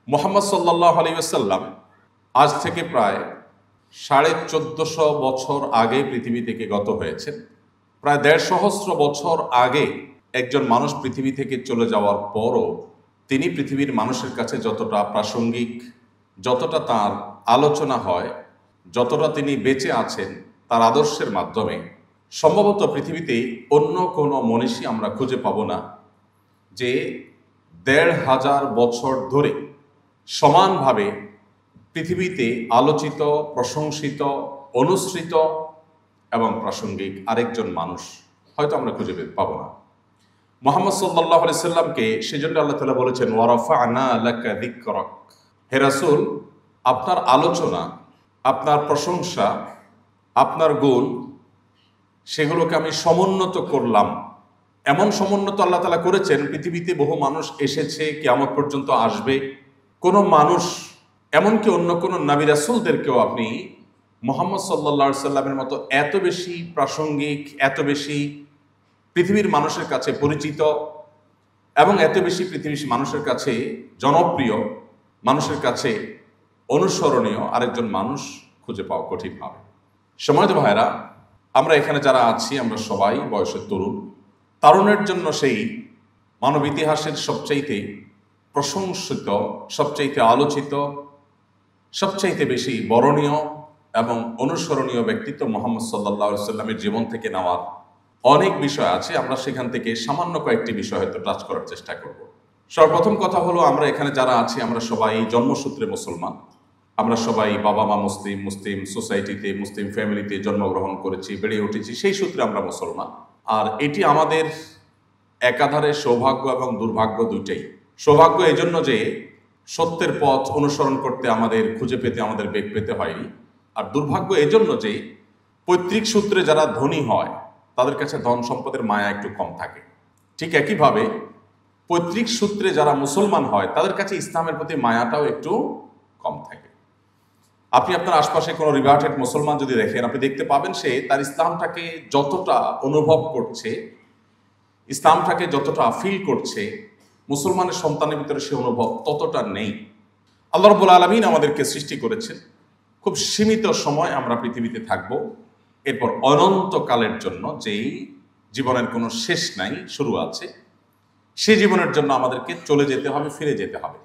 মুহাম্মদ সাল্লাল্লাহু আলাইহি ওয়াসাল্লাম আজ থেকে প্রায় 1450 বছর আগে পৃথিবী থেকে গত হয়েছেন। প্রায় 1.5 সহস্র বছর আগে একজন মানুষ পৃথিবী থেকে চলে যাওয়ার পরও তিনি পৃথিবীর মানুষের কাছে যতটা প্রাসঙ্গিক, যতটা তার আলোচনা হয়, যতটা তিনি বেঁচে আছেন তার আদর্শের মাধ্যমে, সম্ভবত পৃথিবীতে অন্য কোনো মনীষী আমরা খুঁজে পাব না যে 1500 বছর ধরে সমানভাবে পৃথিবীতে আলোচিত, প্রশংসিত, অনুসৃত এবং প্রাসঙ্গিক আরেকজন মানুষ হয়তো আমরা খুঁজে পাব না। মুহাম্মদ সাল্লাল্লাহু আলাইহি সাল্লামকে সেজন্য আল্লাহ তাআলা বলেছেন, ওয়া রাফা'না লাকা যিকরাক। হে রাসূল, আপনার আলোচনা, আপনার প্রশংসা, আপনার গুণ, সেগুলোকে আমি সমুন্নত করলাম। এমন সমুন্নত আল্লাহ তাআলা করেছেন, পৃথিবীতে বহু মানুষ এসেছে, কিয়ামত পর্যন্ত আসবে। কোনো মানুষ, এমনকি অন্য কোনো নবী রাসূলদেরকেও আপনি মুহাম্মদ সাল্লাল্লাহু আলাইহি সাল্লামের মতো এত বেশি প্রাসঙ্গিক, এত বেশি পৃথিবীর মানুষের কাছে পরিচিত এবং এত বেশি পৃথিবীর মানুষের কাছে জনপ্রিয়, মানুষের কাছে অনুসরণীয় আরেকজন মানুষ খুঁজে পাওয়া কঠিন হবে। সময়ত ভাইরা, আমরা এখানে যারা আছি আমরা সবাই বয়সের তরুণ। তারুণের জন্য সেই মানব ইতিহাসের সবচাইতে প্রশংসিত, সবচাইতে আলোচিত, সবচাইতে বেশি বরণীয় এবং অনুসরণীয় ব্যক্তিত্ব মুহাম্মদ সাল্লাল্লাহু আলাইহি সাল্লামের জীবন থেকে নেওয়ার অনেক বিষয় আছে। আমরা সেখান থেকে সামান্য কয়েকটি বিষয় হয়তো টাচ করার চেষ্টা করব। সর্বপ্রথম কথা হলো, আমরা এখানে যারা আছি আমরা সবাই জন্মসূত্রে মুসলমান। আমরা সবাই বাবা মা মুসলিম, মুসলিম সোসাইটিতে, মুসলিম ফ্যামিলিতে জন্মগ্রহণ করেছি, বেড়ে উঠেছি, সেই সূত্রে আমরা মুসলমান। আর এটি আমাদের একাধারে সৌভাগ্য এবং দুর্ভাগ্য দুইটাই। সৌভাগ্য এই জন্য যে সত্যের পথ অনুসরণ করতে আমাদের, খুঁজে পেতে আমাদের বেগ পেতে হয়নি। আর দুর্ভাগ্য এজন্য যে পৈতৃক সূত্রে যারা ধনী হয় তাদের কাছে ধন সম্পদের মায়া একটু কম থাকে। ঠিক একইভাবে পৈতৃক সূত্রে যারা মুসলমান হয় তাদের কাছে ইসলামের প্রতি মায়াটাও একটু কম থাকে। আপনি আপনার আশপাশে কোনো রিভার্টেড মুসলমান যদি দেখেন, আপনি দেখতে পাবেন সে তার ইসলামটাকে যতটা অনুভব করছে, ইসলামটাকে যতটা ফিল করছে, মুসলমানের সন্তানের ভিতরে সে অনুভব ততটা নেই। আল্লাহ রাব্বুল আলামিন আমাদেরকে সৃষ্টি করেছেন, খুব সীমিত সময় আমরা পৃথিবীতে থাকব, এরপর অনন্তকালের জন্য, যেই জীবনের কোনো শেষ নাই, শুরু আছে, সেই জীবনের জন্য আমাদেরকে চলে যেতে হবে, ফিরে যেতে হবে।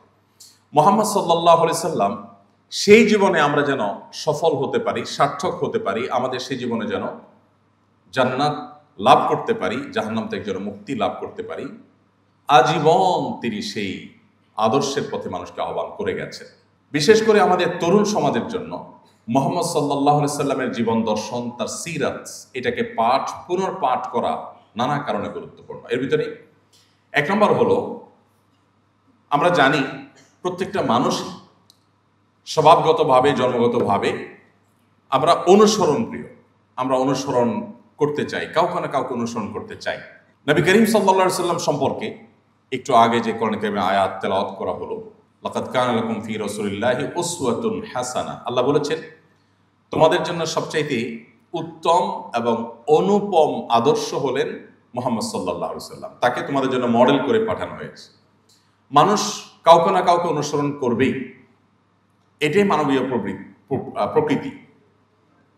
মুহাম্মদ সাল্লাল্লাহু আলাইহি সাল্লাম সেই জীবনে আমরা যেন সফল হতে পারি, সার্থক হতে পারি, আমাদের সেই জীবনে যেন জান্নাত লাভ করতে পারি, জাহান্নাম থেকে যেন মুক্তি লাভ করতে পারি, আজীবন তিনি সেই আদর্শের পথে মানুষকে আহ্বান করে গেছেন। বিশেষ করে আমাদের তরুণ সমাজের জন্য মুহাম্মদ সাল্লাল্লাহু আলাইহি সাল্লামের জীবন দর্শন, তার সিরাত, এটাকে পুনর্পাঠ করা নানা কারণে গুরুত্বপূর্ণ। এর ভিতরে এক নম্বর হলো, আমরা জানি প্রত্যেকটা মানুষ স্বভাবগতভাবে, জন্মগতভাবে আমরা অনুসরণ প্রিয়, আমরা অনুসরণ করতে চাই, কাউকে না কাউকে অনুসরণ করতে চাই। নবী করিম সাল্লাল্লাহু আলাইহি সাল্লাম সম্পর্কে একটু আগে যে কোরআন কারীমে আয়াত তেলাওয়াত করা হলো, লাকাদ কানা লাকুম ফি রাসূলিল্লাহি উসওয়াতুন হাসানা, আল্লাহ বলেছেন তোমাদের জন্য সবচাইতে উত্তম এবং অনুপম আদর্শ হলেন মুহাম্মদ সাল্লাল্লাহু আলাইহি সাল্লাম। তাকে তোমাদের জন্য মডেল করে পাঠানো হয়েছে। মানুষ কাউকে না কাউকে অনুসরণ করবেই, এটাই মানবীয় প্রকৃতি।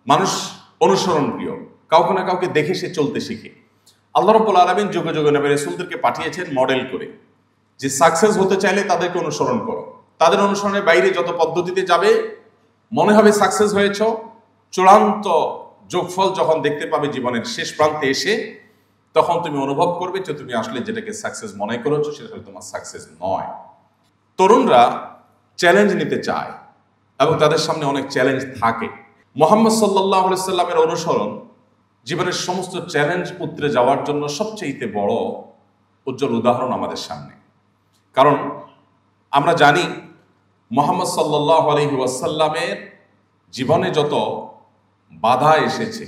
মানুষ অনুসরণ প্রিয়, কাউকে না কাউকে দেখে সে চলতে শিখে। আল্লাহ রাব্বুল আলামিন যুগে যুগে নবী রাসূলদেরকে পাঠিয়েছেন মডেল করে, যে সাকসেস হতে চাইলে তাদেরকে অনুসরণ করো। তাদের অনুসরণের বাইরে যত পদ্ধতিতে যাবে, মনে হবে সাকসেস হয়েছ, চূড়ান্ত যোগফল যখন দেখতে পাবে জীবনের শেষ প্রান্তে এসে, তখন তুমি অনুভব করবে যে তুমি আসলে যেটাকে সাকসেস মনে করেছো সেটা হয়তো তোমার সাকসেস নয়। তরুণরা চ্যালেঞ্জ নিতে চায় এবং তাদের সামনে অনেক চ্যালেঞ্জ থাকে। মুহাম্মদ সাল্লাল্লাহু আলাইহি সাল্লামের অনুসরণ জীবনের সমস্ত চ্যালেঞ্জ উতরে যাওয়ার জন্য সবচেয়ে বড় উজ্জ্বল উদাহরণ আমাদের সামনে। কারণ আমরা জানি মুহাম্মদ সাল্লাল্লাহু আলাইহি ওয়াসাল্লামের জীবনে যত বাধা এসেছে,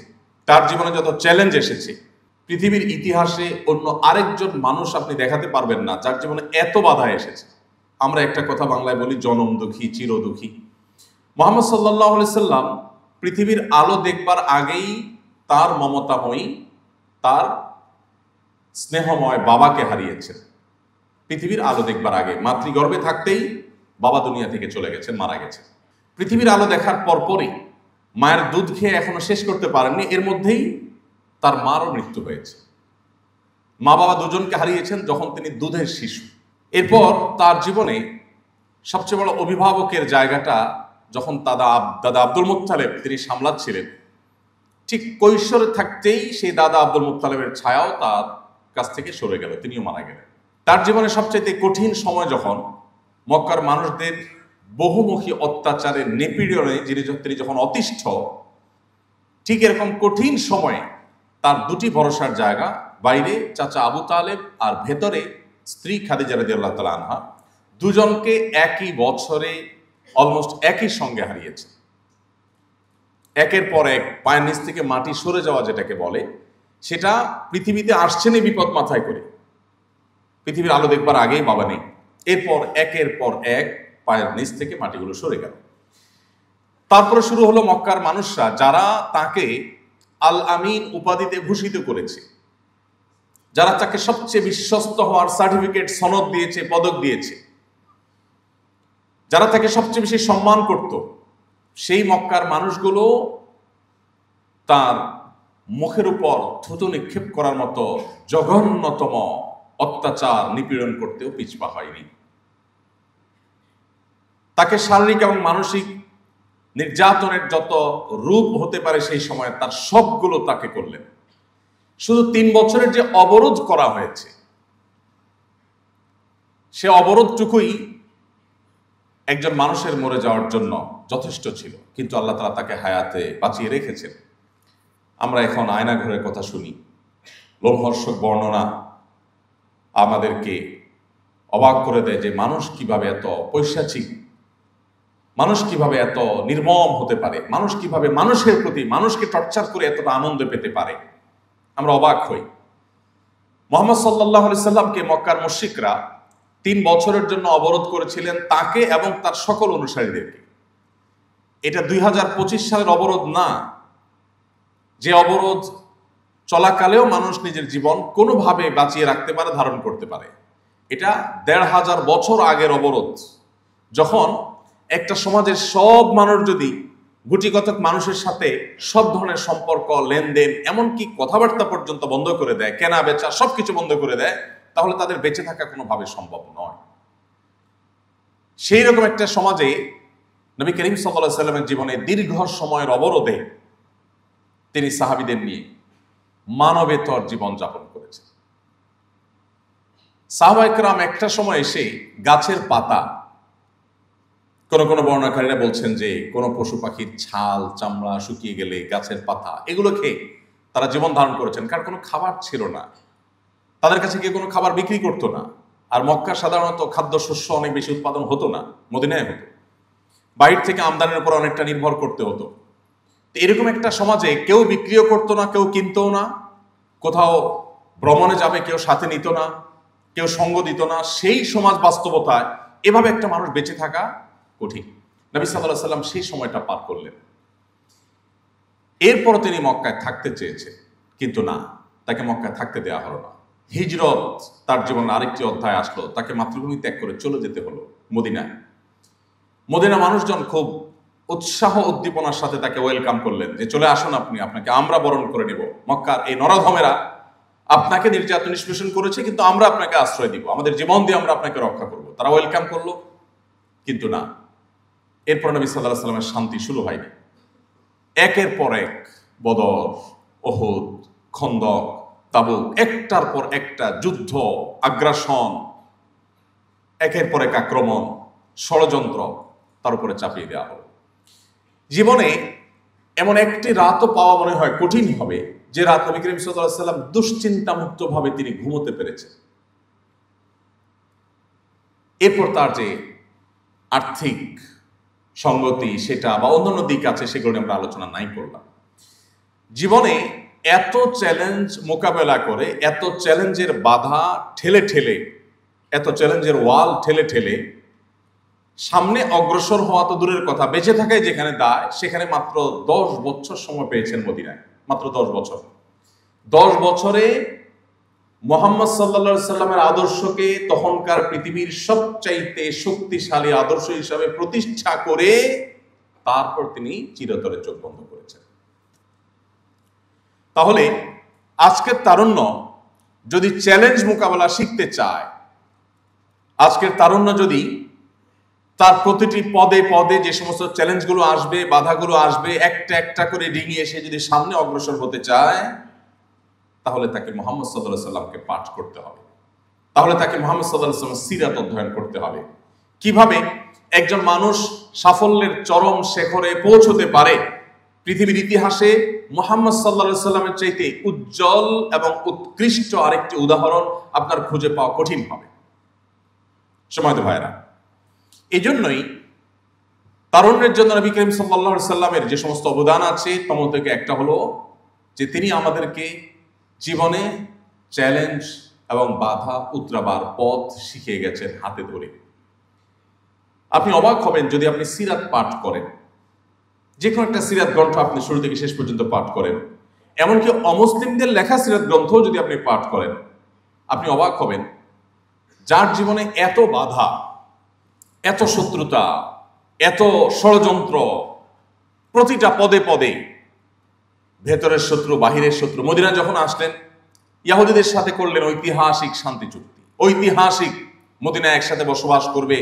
তার জীবনে যত চ্যালেঞ্জ এসেছে, পৃথিবীর ইতিহাসে অন্য আরেকজন মানুষ আপনি দেখাতে পারবেন না যার জীবনে এত বাধা এসেছে। আমরা একটা কথা বাংলায় বলি, জনম দুঃখী চির দুঃখী। মুহাম্মদ সাল্লাল্লাহু আলাইহি সাল্লাম পৃথিবীর আলো দেখবার আগেই তার মমতাময়ী, তার স্নেহময় বাবাকে হারিয়েছেন। পৃথিবীর আলো দেখবার আগে, মাতৃগর্ভে থাকতেই বাবা দুনিয়া থেকে চলে গেছেন, মারা গেছেন। পৃথিবীর আলো দেখার পরপরই মায়ের দুধ খেয়ে এখনো শেষ করতে পারেননি, এর মধ্যেই তার মারও মৃত্যু হয়েছে। মা বাবা দুজনকে হারিয়েছেন যখন তিনি দুধের শিশু। এরপর তার জীবনে সবচেয়ে বড় অভিভাবকের জায়গাটা যখন দাদা আব্দুল মুত্তালিব তিনি সামলাচ্ছিলেন, ঠিক কৈশোরে থাকতেই সেই দাদা আব্দুল মুত্তালিবের ছায়াও তার কাছ থেকে সরে গেল, তিনিও মারা গেলেন। তার জীবনে সবচেয়ে কঠিন সময় যখন মক্কার মানুষদের বহুমুখী অত্যাচারের নিপীড়নে তিনি যখন অতিষ্ঠ, ঠিক এরকম কঠিন সময়ে তার দুটি ভরসার জায়গা, বাইরে চাচা আবু তালেব আর ভেতরে স্ত্রী খাদিজা রাদিয়াল্লাহু তাআলা আনহা, দুজনকে একই বছরে অলমোস্ট একই সঙ্গে হারিয়েছে। একের পর এক পায়ের নিচ থেকে মাটি সরে যাওয়া যেটাকে বলে, সেটা পৃথিবীতে আসছেন এই বিপদ মাথায় করে। পৃথিবীর আলো দেখবার আগেই বাবা নেই, এরপর একের পর এক পায়ের নিচ থেকে মাটিগুলো সরে গেল। তারপরে শুরু হলো মক্কার মানুষরা, যারা তাকে আল আমিন উপাধিতে ভূষিত করেছে, যারা তাকে সবচেয়ে বিশ্বস্ত হওয়ার সার্টিফিকেট সনদ দিয়েছে, পদক দিয়েছে, যারা তাকে সবচেয়ে বেশি সম্মান করত, সেই মক্কার মানুষগুলো তার মুখের উপর থুতু নিক্ষেপ করার মতো জঘন্যতম অত্যাচার নিপীড়ন করতেও পিছপা হয়নি। তাকে শারীরিক এবং মানসিক নির্যাতনের যত রূপ হতে পারে সেই সময় তার সবগুলো তাকে করলেন। শুধু 3 বছরের যে অবরোধ করা হয়েছে, সে অবরোধটুকুই একজন মানুষের মরে যাওয়ার জন্য যথেষ্ট ছিল, কিন্তু আল্লাহ তাআলা তাকে হায়াতে বাঁচিয়ে রেখেছেন। আমরা এখন আয়নাঘরের কথা শুনি, লোমহর্ষক বর্ণনা আমাদেরকে অবাক করে দেয় যে মানুষ কিভাবে এত পৈশাচিক, মানুষ কিভাবে এত নির্মম হতে পারে, মানুষ কিভাবে মানুষের প্রতি মানুষকে টর্চার করে এতটা আনন্দ পেতে পারে। আমরা অবাক হই। মুহাম্মদ সাল্লাল্লাহু আলাইহি সাল্লামকে মক্কার মুশরিকরা 3 বছরের জন্য অবরোধ করেছিলেন, তাকে এবং তার সকল অনুসারীদেরকে। এটা 2025 সালের অবরোধ না, যে অবরোধ চলাকালেও মানুষ নিজের জীবন কোনোভাবে বাঁচিয়ে রাখতে পারে, ধারণ করতে পারে। এটা 1500 বছর আগের অবরোধ, যখন একটা সমাজের সব মানুষ যদি গুটিকতক মানুষের সাথে সব ধরনের সম্পর্ক, লেনদেন, এমনকি কথাবার্তা পর্যন্ত বন্ধ করে দেয়, কেনা বেচা সবকিছু বন্ধ করে দেয়, তাহলে তাদের বেঁচে থাকা কোনোভাবে সম্ভব নয়। সেই রকম একটা সমাজে নবী করিম সাল্লাল্লাহু আলাইহি সাল্লামের জীবনে দীর্ঘ সময়ের অবরোধে তিনি সাহাবীদের নিয়ে মানবেতর জীবন যাপন করেছেন। সাহাবায়ে কেরাম একটা সময় এসে গাছের পাতা, কোন কোন বর্ণনাকারীরা বলছেন যে কোন পশু পাখির ছাল চামড়া শুকিয়ে গেলে গাছের পাতা, এগুলো খেয়ে তারা জীবন ধারণ করেছেন, কারণ কোনো খাবার ছিল না, তাদের কাছে কেউ কোনো খাবার বিক্রি করতো না। আর মক্কা সাধারণত খাদ্যশস্য অনেক বেশি উৎপাদন হতো না, মদিনায় হতো, বাইরে থেকে আমদানির উপর অনেকটা নির্ভর করতে হতো। তো এরকম একটা সমাজে কেউ বিক্রিও করতো না, কেউ কিনতো না, কোথাও ভ্রমণে যাবে কেউ সাথে নিত না, কেউ সঙ্গ দিত না। সেই সমাজ বাস্তবতায় এভাবে একটা মানুষ বেঁচে থাকা কঠিন। নবী সাল্লাল্লাহু আলাইহি সাল্লাম সেই সময়টা পার করলেন। এরপর তিনি মক্কায় থাকতে চেয়েছেন, কিন্তু না, তাকে মক্কায় থাকতে দেওয়া হলো না। হিজরত তার জীবনে আরেকটি অধ্যায় আসলো, তাকে মাতৃভূমি ত্যাগ করে চলে যেতে হলো মদিনায়। মদিনা মানুষজন খুব উৎসাহ উদ্দীপনার সাথে তাকে ওয়েলকাম করলেন, যে চলে আসুন আপনি, আপনাকে আমরা বরণ করে নেব। মক্কার এই নরধমেরা আপনাকে নির্যাতন নিষ্পেষণ করেছে, কিন্তু আমরা আপনাকে আশ্রয় দিব, আমাদের জীবন দিয়ে আমরা আপনাকে রক্ষা করব। তারা ওয়েলকাম করলো, কিন্তু না, এরপর নবী সাল্লাল্লাহু আলাইহি সাল্লামের শান্তি শুরু হয়নি। একের পর এক বদর, উহুদ, খন্দক, তাবুক, একটার পর একটা যুদ্ধ, আগ্রাসন, একের পর এক আক্রমণ, ষড়যন্ত্র তার উপরে চাপিয়ে দেওয়া হলো। জীবনে এমন একটি রাতও পাওয়া মনে হয় কঠিন হবে, যে রাত নবী করিম সাল্লাল্লাহু আলাইহি সাল্লাম দুশ্চিন্তা মুক্ত ভাবে তিনি ঘুমোতে পেরেছেন। এরপর তার যে আর্থিক সঙ্গতি সেটা বা অন্যান্য দিক আছে, সেগুলো আমরা আলোচনা নাই করলাম। জীবনে এত চ্যালেঞ্জ মোকাবেলা করে, এত চ্যালেঞ্জের বাধা ঠেলে ঠেলে, এত চ্যালেঞ্জের ওয়াল ঠেলে ঠেলে সামনে অগ্রসর হওয়া তো দূরের কথা, বেঁচে থাকায় যেখানে দায়, সেখানে মাত্র 10 বছর সময় পেয়েছেন মদিনায়, মাত্র 10 বছর। 10 বছরে মুহাম্মদ সাল্লাল্লাহু আলাইহি সাল্লামের আদর্শকে তখনকার পৃথিবীর সবচাইতে শক্তিশালী আদর্শ হিসাবে প্রতিষ্ঠা করে তারপর তিনি চিরতরে চোখ বন্ধ করেছেন। তাহলে আজকের তারুণ্য যদি চ্যালেঞ্জ মোকাবেলা শিখতে চায়, আজকের তারুণ্য যদি তার প্রতিটি পদে পদে যে সমস্ত চ্যালেঞ্জগুলো আসবে, বাধাগুলো আসবে, একটা একটা করে ডিঙিয়ে সে যদি সামনে অগ্রসর হতে চায়, তাহলে তাকে মুহাম্মদ সাল্লাল্লাহু আলাইহি সাল্লামকে পাঠ করতে হবে। তাহলে তাকে মুহাম্মদ সাল্লাল্লাহু আলাইহি সাল্লামের সিরাত অধ্যয়ন করতে হবে। কিভাবে একজন মানুষ সাফল্যের চরম শিখরে পৌঁছতে পারে, পৃথিবীর ইতিহাসে মুহাম্মদ সাল্লাল্লাহু আলাইহি সাল্লামের চাইতে উজ্জ্বল এবং উৎকৃষ্ট আরেকটি উদাহরণ আপনার খুঁজে পাওয়া কঠিন হবে। সময়ত ভাইরা, এই জন্যই তারুণ্যের জন্য নবী করিম সাল্লাল্লাহু আলাইহি সাল্লামের যে সমস্ত অবদান আছে তার মধ্যে একটা হলো যে তিনি আমাদেরকে জীবনে চ্যালেঞ্জ এবং বাধা উতরাবার পথ শিখিয়ে গেছেন হাতে ধরে। আপনি অবাক হবেন যদি আপনি সিরাত পাঠ করেন, যে কোনো একটা সিরাত গ্রন্থ আপনি শুরু থেকে শেষ পর্যন্ত পাঠ করেন, এমনকি অমুসলিমদের লেখা সিরাত গ্রন্থ যদি আপনি পাঠ করেন, আপনি অবাক হবেন যার জীবনে এত বাধা, এত শত্রুতা, এত ষড়যন্ত্র, প্রতিটা পদে পদে ভেতরের শত্রু বাহিরের শত্রু। মদিনা যখন আসলেন, ইহুদিদের সাথে করলেন ঐতিহাসিক শান্তি চুক্তি। ঐতিহাসিক মদিনায় একসাথে বসবাস করবে,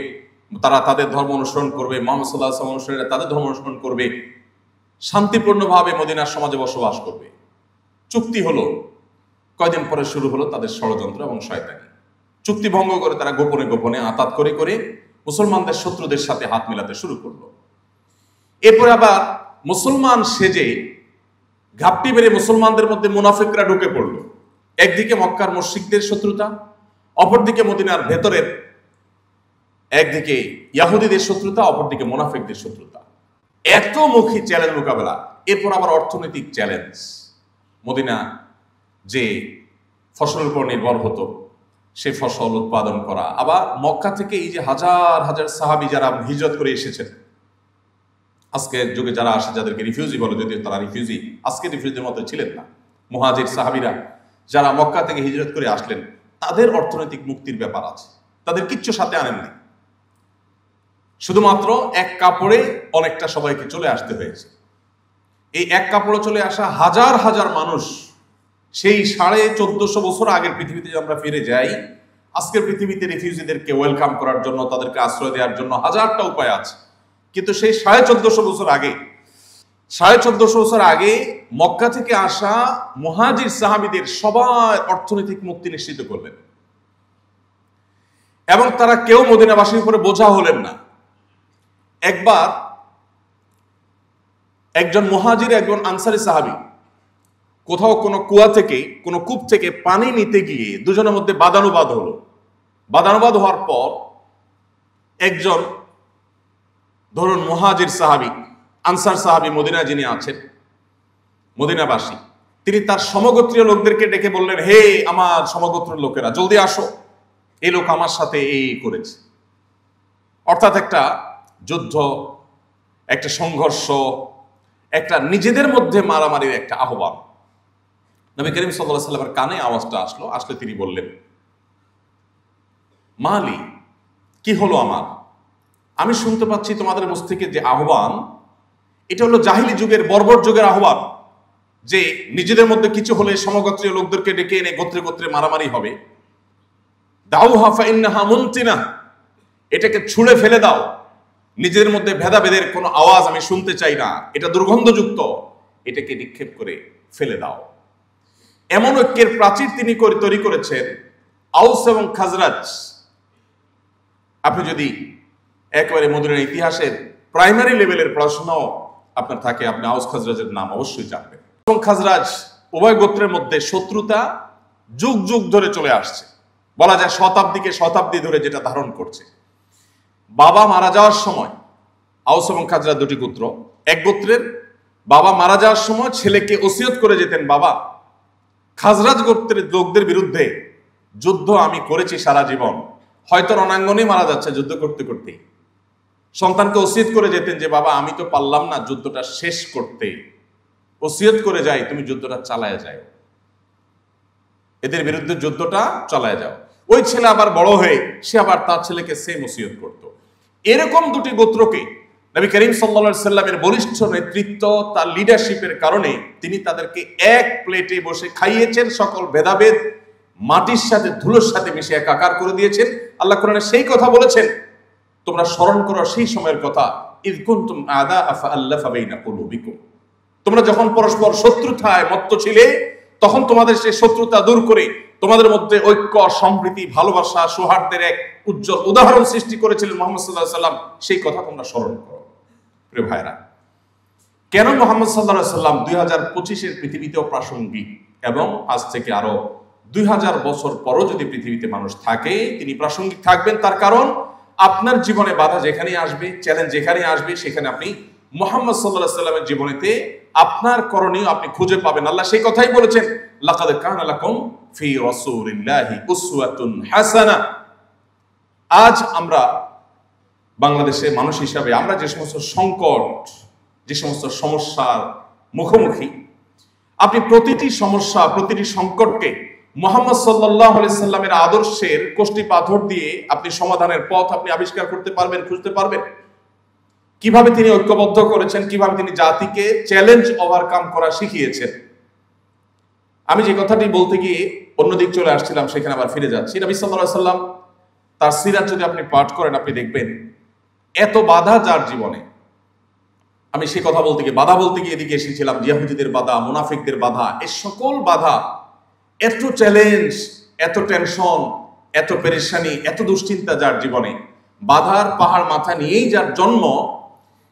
তারা তাদের ধর্ম অনুসরণ করবে, মুহাম্মদ সাল্লাল্লাহু আলাইহি ওয়াসাল্লাম অনুসারীরা তাদের ধর্ম অনুসরণ করবে, শান্তিপূর্ণভাবে মদিনার সমাজে বসবাস করবে। চুক্তি হলো, কয়দিন পরে শুরু হলো তাদের ষড়যন্ত্র এবং শয়তানি। চুক্তি ভঙ্গ করে তারা গোপনে গোপনে আতাত করে করে মুসলমানদের শত্রুদের সাথে হাত মিলাতে শুরু করলো। এরপর আবার মুসলমান সেজে ঘাপটি বেড়ে মুসলমানদের মধ্যে মুনাফিকরা ঢুকে পড়লো। একদিকে মক্কার মুশরিকদের শত্রুতা, অপরদিকে মদিনার ভেতরের, একদিকে ইহুদিদের শত্রুতা, অপরদিকে মুনাফিকদের শত্রুতা। এত মুখী চ্যালেঞ্জ মোকাবেলা। এরপর আবার অর্থনৈতিক চ্যালেঞ্জ। মদিনা যে ফসলের উপর নির্ভর হতো, সেই ফসল উৎপাদন করা। আবার মক্কা থেকে এই যে হাজার হাজার সাহাবী যারা হিজরত করে এসেছেন, আজকের যুগে যারা আসে যাদেরকে রিফিউজি বলে, যদিও তারা রিফিউজি আজকের রিফিউজির মতো ছিলেন না, মুহাজির সাহাবীরা যারা মক্কা থেকে হিজরত করে আসলেন, তাদের অর্থনৈতিক মুক্তির ব্যাপার আছে। তাদের কিচ্ছু সাথে আনেন নাই, শুধুমাত্র এক কাপড়ে অনেকটা সবাইকে চলে আসতে হয়েছে। এই এক কাপড়ে চলে আসা হাজার হাজার মানুষ, সেই 1450 বছর আগের পৃথিবীতে আমরা ফিরে যাই, আজকের পৃথিবীতে রিফিউজিদেরকে ওয়েলকাম করার জন্য, তাদেরকে আশ্রয় দেওয়ার জন্য হাজারটা উপায় আছে। কিন্তু সেই 1450 বছর আগে, 1450 বছর আগে মক্কা থেকে আসা মুহাজির সাহাবীদের সবাই অর্থনৈতিক মুক্তি নিশ্চিত করলেন, এবং তারা কেউ মদিনাবাসীর উপরে বোঝা হলেন না। একবার একজন মুহাজির, একজন আনসারী সাহাবী কোথাও কোনো কুয়া থেকে, কোনো কূপ থেকে পানি নিতে গিয়ে দুজনের মধ্যে বাদানুবাদ হলো। বাদানুবাদ হওয়ার পর একজন, ধরুন মুহাজির সাহাবী, আনসার সাহাবী মদিনা যিনি আছেন, মদিনাবাসী, তিনি তার সমগোত্রীয় লোকদেরকে ডেকে বললেন, হে আমার সমগোত্রের লোকেরা, জলদি আসো, এই লোক আমার সাথে এই করেছে। অর্থাৎ একটা যুদ্ধ, একটা সংঘর্ষ, একটা নিজেদের মধ্যে মারামারির একটা আহ্বান। নবী করিম সাল্লাল্লাহু আলাইহি ওয়াসাল্লামের কানে আওয়াজটা আসলে তিনি বললেন, মালি, কি হলো আমার? আমি শুনতে পাচ্ছি তোমাদের মুখ থেকে যে আহ্বান, এটা হলো জাহিলি যুগের, বর্বর যুগের আহ্বান, যে নিজেদের মধ্যে কিছু হলে সমগোত্রীয় লোকদেরকে ডেকে এনে গোত্রে গোত্রে মারামারি হবে। দাউহা ফাইন্নাহা মুনতিনা, এটাকে ছুঁড়ে ফেলে দাও, নিজেদের মধ্যে ভেদাভেদের কোনো আওয়াজ আমি শুনতে চাই না, এটা দুর্গন্ধযুক্ত, এটাকে নিক্ষেপ করে ফেলে দাও। এমন ঐক্যের প্রাচীর তিনি তৈরি করেছেন। আউস এবং খাজরাজ, আপনি যদি একেবারে মদিনার ইতিহাসের প্রাইমারি লেভেলের পড়াশোনাও আপনার থাকে, আপনি আউস খাজরাজের নাম অবশ্যই জানবেন। এবং খাজরাজ উভয় গোত্রের মধ্যে শত্রুতা যুগ যুগ ধরে চলে আসছে, বলা যায় শতাব্দী ধরে যেটা ধারণ করছে। বাবা মারা যাওয়ার সময়, আউস এবং খাজরাজ দুটি গোত্র, এক গোত্রের বাবা মারা যাওয়ার সময় ছেলেকে ওসিয়ত করে যেতেন, বাবা, খাজরাজ গোত্রের লোকদের বিরুদ্ধে যুদ্ধ আমি করেছি সারা জীবন, হয়তো রণাঙ্গনে মারা যাচ্ছে যুদ্ধ করতে করতে। সন্তানকে ওসিয়ত করে যেতেন যে বাবা, আমি তো পারলাম না যুদ্ধটা শেষ করতে, ওসিয়ত করে যাই তুমি যুদ্ধটা চালায় যাও। এদের বিরুদ্ধে যুদ্ধটা চালায় যাও। ওই ছেলে আবার বড় হয়ে সে আবার তার ছেলেকে সেম ওসিয়ত করত। এরকম দুটি গোত্রকে নবী করিম সাল্লাল্লাহু আলাইহি সাল্লামের বলিষ্ঠ নেতৃত্ব, তার লিডারশিপের কারণে তিনি তাদেরকে এক প্লেটে বসে খাইয়েছেন, সকল ভেদাভেদ মাটির সাথে ধুলোর সাথে মিশে একাকার করে দিয়েছেন। আল্লাহ কোরআনে সেই কথা বলেছেন, তোমরা স্মরণ করো সেই সময়ের কথা, ইয কুনতুম আ'দা ফাআল্লাফা বাইনা কুলুবিকুম, তোমরা যখন পরস্পর শত্রুতায় মত্ত ছিলে, তখন তোমাদের সেই শত্রুতা দূর করে তোমাদের মধ্যে ঐক্য, সম্প্রীতি, ভালোবাসা, সৌহার্দ্যের এক উজ্জ্বল উদাহরণ সৃষ্টি করেছিলেন মুহাম্মদ সাল্লাল্লাহু আলাইহি সাল্লাম। সেই কথা তোমরা স্মরণ করো। প্রিয় ভাইরা, কেন মুহাম্মদ সাল্লাল্লাহু আলাইহি সাল্লাম 2025-এর পৃথিবীতেও প্রাসঙ্গিক এবং আজ থেকে আরো 2000 বছর পরও যদি পৃথিবীতে মানুষ থাকে তিনি প্রাসঙ্গিক থাকবেন? তার কারণ আপনার জীবনে বাধা যেখানেই আসবে, চ্যালেঞ্জ যেখানেই আসবে, সেখানে আপনি মুহাম্মদ সাল্লাল্লাহু আলাইহি সাল্লামের জীবনেতে আপনার করণীয় আপনি খুঁজে পাবেন। আল্লাহ সেই কথাই বলেছেন, লাকাদ কানা লাকুম ফি রাসূলিল্লাহি উসওয়াতুন হাসানা। আজ আমরা বাংলাদেশের মানুষ হিসাবে আমরা যে সমস্ত সংকট, যে সমস্ত সমস্যার মুখোমুখি, আপনি প্রতিটি সমস্যা, প্রতিটি সংকটকে মুহাম্মদ সাল্লাল্লাহু আলাইহি সাল্লামের আদর্শের কষ্টি পাথর দিয়ে আপনি সমাধানের পথ আপনি আবিষ্কার করতে পারবেন, খুঁজতে পারবেন। কিভাবে তিনি ঐক্যবদ্ধ করেছেন, কিভাবে তিনি জাতিকে চ্যালেঞ্জ ওভারকাম করা শিখিয়েছেন। আমি যে কথাটি বলতে গিয়ে অন্যদিক চলে আসছিলাম, সেখানে আবার ফিরে যাচ্ছি। নবী সাল্লাল্লাহু আলাইহি সাল্লাম তার সিরাত যদি আপনি পাঠ করেন, আপনি দেখবেন এত বাধা যার জীবনে। আমি সে কথা বলতে গিয়ে, বাধা বলতে গিয়ে এদিকে এসেছিলাম, ইহুদিদের বাধা, মুনাফিকদের বাধা, এই সকল বাধা, এত চ্যালেঞ্জ, এত টেনশন, এত পেরেশানি, এত দুশ্চিন্তা যার জীবনে, বাধার পাহাড় মাথা নিয়েই যার জন্ম,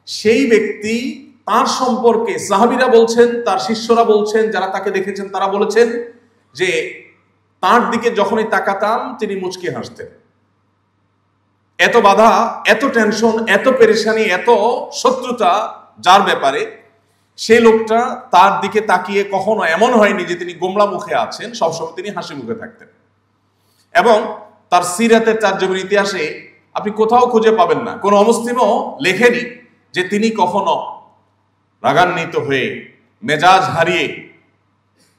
সেই ব্যক্তি তার সম্পর্কে সাহাবীরা বলছেন, তার শিষ্যরা বলছেন, যারা তাকে দেখেছেন তারা বলেছেন যে তার দিকে যখনই তাকাতাম তিনি মুচকি হাসতেন। এত বাধা, এত টেনশন, এত পেরেশানি, এত শত্রুতা যার ব্যাপারে, সেই লোকটা তার দিকে তাকিয়ে কখনো এমন হয়নি যে তিনি গোমড়া মুখে আছেন, সবসময় তিনি হাসি মুখে থাকতেন। এবং তার সিরাতের তারজমের ইতিহাসে আপনি কোথাও খুঁজে পাবেন না, কোন অমুসলিমও লেখেনি যে তিনি কখনো রাগান্বিত হয়ে, মেজাজ হারিয়ে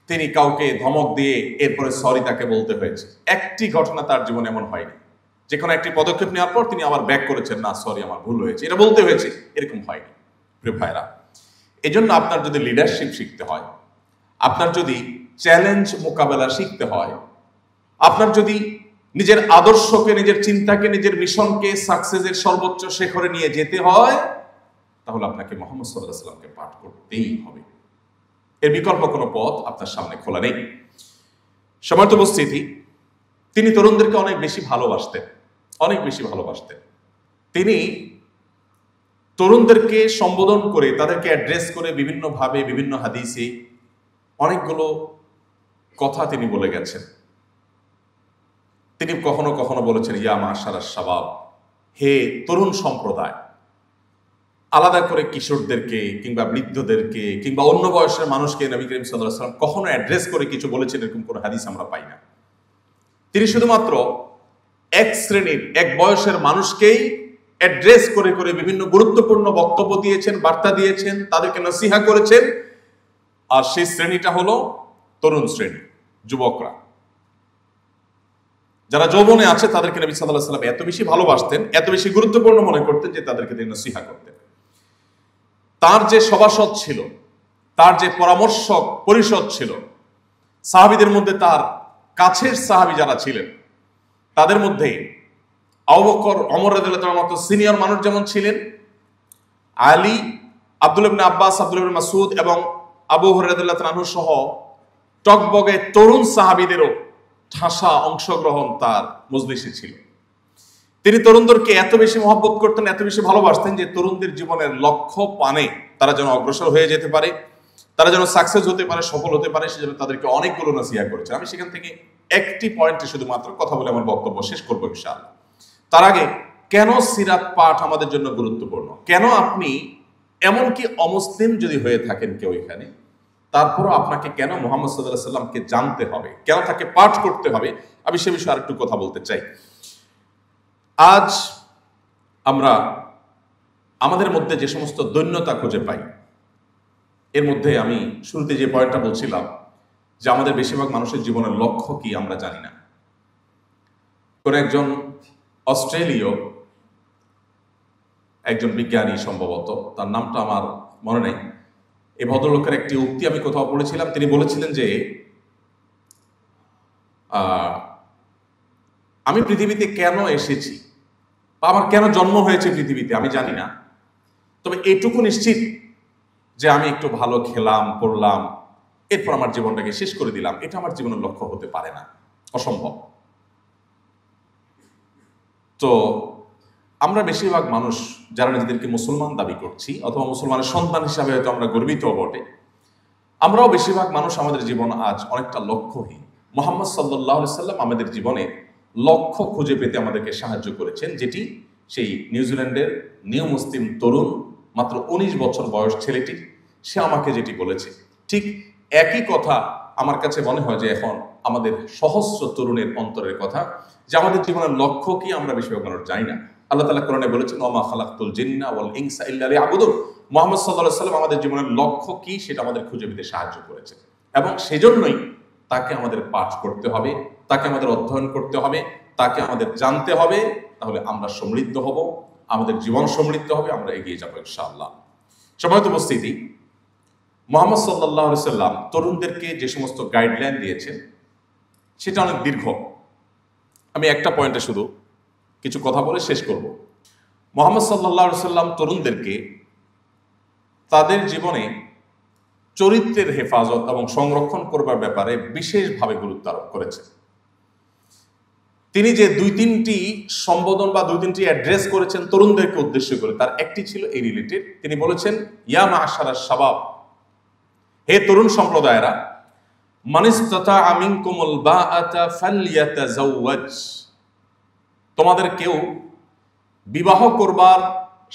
তিনি কাউকে ধমক দিয়ে এরপরে সরি তাকে বলতে হয়েছে। একটি ঘটনা তার জীবনে এমন হয়নি। যে কোনো একটি পদক্ষেপ নেওয়ার পর তিনি আবার ব্যাক করেছেন, না সরি আমার ভুল হয়েছে, এটা বলতে হয়েছে, এরকম হয়নি। প্রিয় ভাইরা, এই জন্য আপনার যদি লিডারশিপ শিখতে হয়, আপনার যদি চ্যালেঞ্জ মোকাবেলা শিখতে হয়, আপনার যদি নিজের আদর্শকে, নিজের চিন্তাকে, নিজের মিশনকে সাকসেসের সর্বোচ্চ শিখরে নিয়ে যেতে হয়, তাহলে আপনাকে মুহাম্মদ সাল্লাল্লাহু আলাইহি সাল্লামকে পাঠ করতেই হবে। এর বিকল্প কোনো পথ আপনার সামনে খোলা নেই। সম্মানিত উপস্থিতি, তিনি তরুণদেরকে অনেক বেশি ভালোবাসতেন, অনেক বেশি ভালোবাসতেন। তিনি তরুণদেরকে সম্বোধন করে, তাদেরকে অ্যাড্রেস করে বিভিন্নভাবে, বিভিন্ন হাদিসে অনেকগুলো কথা তিনি বলে গেছেন। তিনি কখনো কখনো বলেছেন, ইয়া মাশারাশ শাবাব, হে তরুণ সম্প্রদায়। আলাদা করে কিশোরদেরকে কিংবা বৃদ্ধদেরকে কিংবা অন্য বয়সের মানুষকে নবী করিম সাল্লাল্লাহু আলাইহি ওয়াসাল্লাম কখনো অ্যাড্রেস করে কিছু বলেছেন এরকম কোনো হাদিস আমরা পাই না। তিনি শুধুমাত্র এক শ্রেণীর, এক বয়সের মানুষকেই অ্যাড্রেস করে করে বিভিন্ন গুরুত্বপূর্ণ বক্তব্য দিয়েছেন, বার্তা দিয়েছেন, তাদেরকে নসিহা করেছেন। আর সেই শ্রেণীটা হলো তরুণ শ্রেণী, যুবকরা, যারা যৌবনে আছে। তাদেরকে নবী সাল্লাল্লাহু আলাইহি ওয়াসাল্লাম এত বেশি ভালোবাসতেন, এত বেশি গুরুত্বপূর্ণ মনে করতেন যে তাদেরকে তিনি নসিহা করতেন। তার যে সভাসদ ছিল, তার যে পরামর্শক পরিষদ ছিল, সাহাবীদের মধ্যে তার কাছের সাহাবী যারা ছিলেন, তাদের মধ্যে আবু বকর, ওমর রাদিয়াল্লাহু তাআলার মতো সিনিয়র মানুষ যেমন ছিলেন, আলী, আব্দুল্লাহ ইবনে আব্বাস, আব্দুল্লাহ ইবনে মাসউদ এবং আবু হুরায়রা রাদিয়াল্লাহু তাআলা সহ টকবগে তরুণ সাহাবীদেরও ঠাসা অংশগ্রহণ তার মজলিসে ছিল। তিনি তরুণদেরকে এত বেশি মহব্বত করতেন, এত বেশি ভালোবাসতেন যে তরুণদের জীবনের লক্ষ্য পানে তারা যেন অগ্রসর হয়ে যেতে পারে, তারা যেন সাকসেস হতে পারে, সফল হতে পারে, সেজন্য তাদেরকে অনেকগুলো নসিহা করেছেন। আমি সেখান থেকে একটি পয়েন্টে শুধুমাত্র কথা বলে আমার বক্তব্য শেষ করবো ইনশাআল্লাহ। তার আগে, কেন সিরাত পাঠ আমাদের জন্য গুরুত্বপূর্ণ, কেন আপনি এমনকি অমুসলিম যদি হয়ে থাকেন কেউ এখানে, তারপরও আপনাকে কেন মুহাম্মদ সাল্লাল্লাহু আলাইহি সাল্লামকে জানতে হবে, কেন তাকে পাঠ করতে হবে, আমি সে বিষয়ে আরেকটু কথা বলতে চাই। আজ আমরা আমাদের মধ্যে যে সমস্ত দৈন্যতা খুঁজে পাই, এর মধ্যে আমি শুরুতে যে পয়েন্টটা বলছিলাম যে আমাদের বেশিরভাগ মানুষের জীবনের লক্ষ্য কি আমরা জানি না। কোন একজন অস্ট্রেলীয় একজন বিজ্ঞানী, সম্ভবত তার নামটা আমার মনে নেই, এই ভদ্রলোকের একটি উক্তি আমি কোথাও পড়েছিলাম। তিনি বলেছিলেন যে আমি পৃথিবীতে কেন এসেছি বা আমার কেন জন্ম হয়েছে পৃথিবীতে আমি জানি না, তবে এটুকু নিশ্চিত যে আমি একটু ভালো খেলাম, পড়লাম, এরপর আমার জীবনটাকে শেষ করে দিলাম, এটা আমার জীবনের লক্ষ্য হতে পারে না, অসম্ভব। তো আমরা বেশিরভাগ মানুষ যারা নিজেদেরকে মুসলমান দাবি করছি অথবা মুসলমানের সন্তান হিসাবে হয়তো আমরা গর্বিত বটে, আমরাও বেশিরভাগ মানুষ আমাদের জীবন আজ অনেকটা লক্ষ্যহীন। মুহাম্মদ সাল্লাল্লাহু আলাইহি সাল্লাম আমাদের জীবনে লক্ষ্য খুঁজে পেতে আমাদেরকে সাহায্য করেছেন, যেটি সেই নিউজিল্যান্ডের নিউ মুসলিম তরুণ, মাত্র 19 বছর বয়স ছেলেটি, সে আমাকে যেটি বলেছে, ঠিক একই কথা আমার কাছে মনে হয় যে এখন আমাদের সহস্র তরুণের অন্তরের কথা, যে আমাদের জীবনের লক্ষ্য কি আমরা বেশিরভাগ মানুষ জানি না। আল্লাহ তাআলা কোরআনে বলেছেন, ওয়া মা খালাকতুল জিন্না ওয়াল ইনসা ইল্লা লিয়াবুদুন। মুহাম্মদ সাল্লাল্লাহু আলাইহি সাল্লাম আমাদের জীবনের লক্ষ্য কি সেটা আমাদের খুঁজে পেতে সাহায্য করেছে, এবং সেজন্যই তাকে আমাদের পাঠ করতে হবে, তাকে আমাদের অধ্যয়ন করতে হবে, তাকে আমাদের জানতে হবে। তাহলে আমরা সমৃদ্ধ হব, আমাদের জীবন সমৃদ্ধ হবে, আমরা এগিয়ে যাবো ইনশাআল্লাহ। সম্মানিত উপস্থিতি, মুহাম্মদ সাল্লাল্লাহু আলাইহি সাল্লাম তরুণদেরকে যে সমস্ত গাইডলাইন দিয়েছেন সেটা অনেক দীর্ঘ। আমি একটা পয়েন্টে শুধু কিছু কথা বলে শেষ করব। মুহাম্মদ সাল্লাল্লাহু আলাইহি সাল্লাম তরুণদেরকে তাদের জীবনে চরিত্রের হেফাজত এবং সংরক্ষণ করবার ব্যাপারে বিশেষভাবে গুরুত্ব আরোপ করেছেন। তিনি যে 2-3টি সম্বোধন বা 2-3টি অ্যাড্রেস করেছেন তরুণদেরকে উদ্দেশ্য করে, তার একটি ছিল এই রিলেটেড। তিনি বলেছেন, ইয়া মা'আশারাশ শাবাব, হে তরুণ সম্প্রদায়েরা, মানিস্তাতাআ মিনকুমুল বাআতা ফালইয়াতাযাওয়াজ, তোমাদের কেউ বিবাহ করবার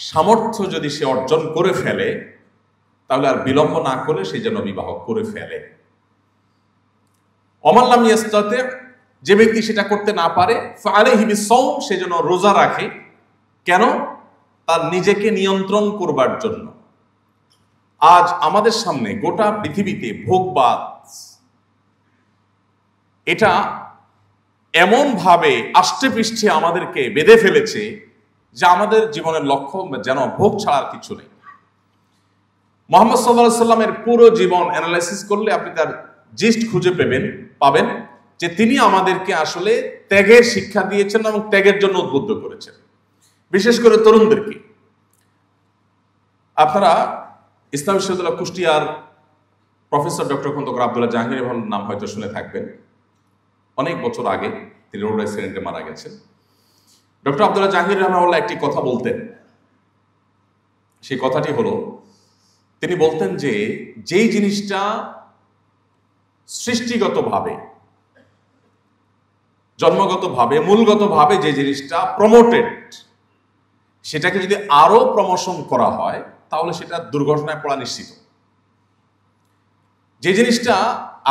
সামর্থ্য যদি সে অর্জন করে ফেলে তাহলে আর বিলম্ব না করে সে যেন বিবাহ করে ফেলে। ওমান লাম ইয়াস্তাতি, যে ব্যক্তি সেটা করতে না পারে, ফাআলাইহি বিসসাওম, সে যেন রোজা রাখে। কেন? তার নিজেকে নিয়ন্ত্রণ করবার জন্য। আজ আমাদের সামনে গোটা পৃথিবীতে ভোগবাদ এটা এমন ভাবে আষ্টে পৃষ্ঠে আমাদেরকে বেঁধে ফেলেছে যে আমাদের জীবনের লক্ষ্য যেন ভোগ ছাড়ার কিছু নেই। মুহাম্মদ সাল্লাল্লাহু আলাইহি সাল্লামের পুরো জীবন অ্যানালাইসিস করলে আপনি তার জিস্ট খুঁজে পাবেন যে তিনি আমাদেরকে আসলে ত্যাগের শিক্ষা দিয়েছেন এবং ত্যাগের জন্য উদ্বুদ্ধ করেছেন, বিশেষ করে তরুণদেরকে। আপনারা ইসলাম বিশ্ববিদ্যালয় কুষ্টিয়ার প্রফেসর ডক্টর খন্দকার আব্দুল্লাহ জাহাঙ্গীর ভাইয়ের নাম হয়তো শুনে থাকবেন। অনেক বছর আগে তিনি রোড অ্যাক্সিডেন্টে মারা গেছেন। ডক্টর আব্দুল্লাহ জাহাঙ্গীর রাহমাহুল্লাহ একটি কথা বলতেন, সেই কথাটি হলো, তিনি বলতেন যে যেই জিনিসটা সৃষ্টিগতভাবে, জন্মগতভাবে, মূলগতভাবে যে জিনিসটা প্রমোটেড, সেটাকে যদি আরো প্রমোশন করা হয় তাহলে সেটা দুর্ঘটনায় পড়া নিশ্চিত। যে জিনিসটা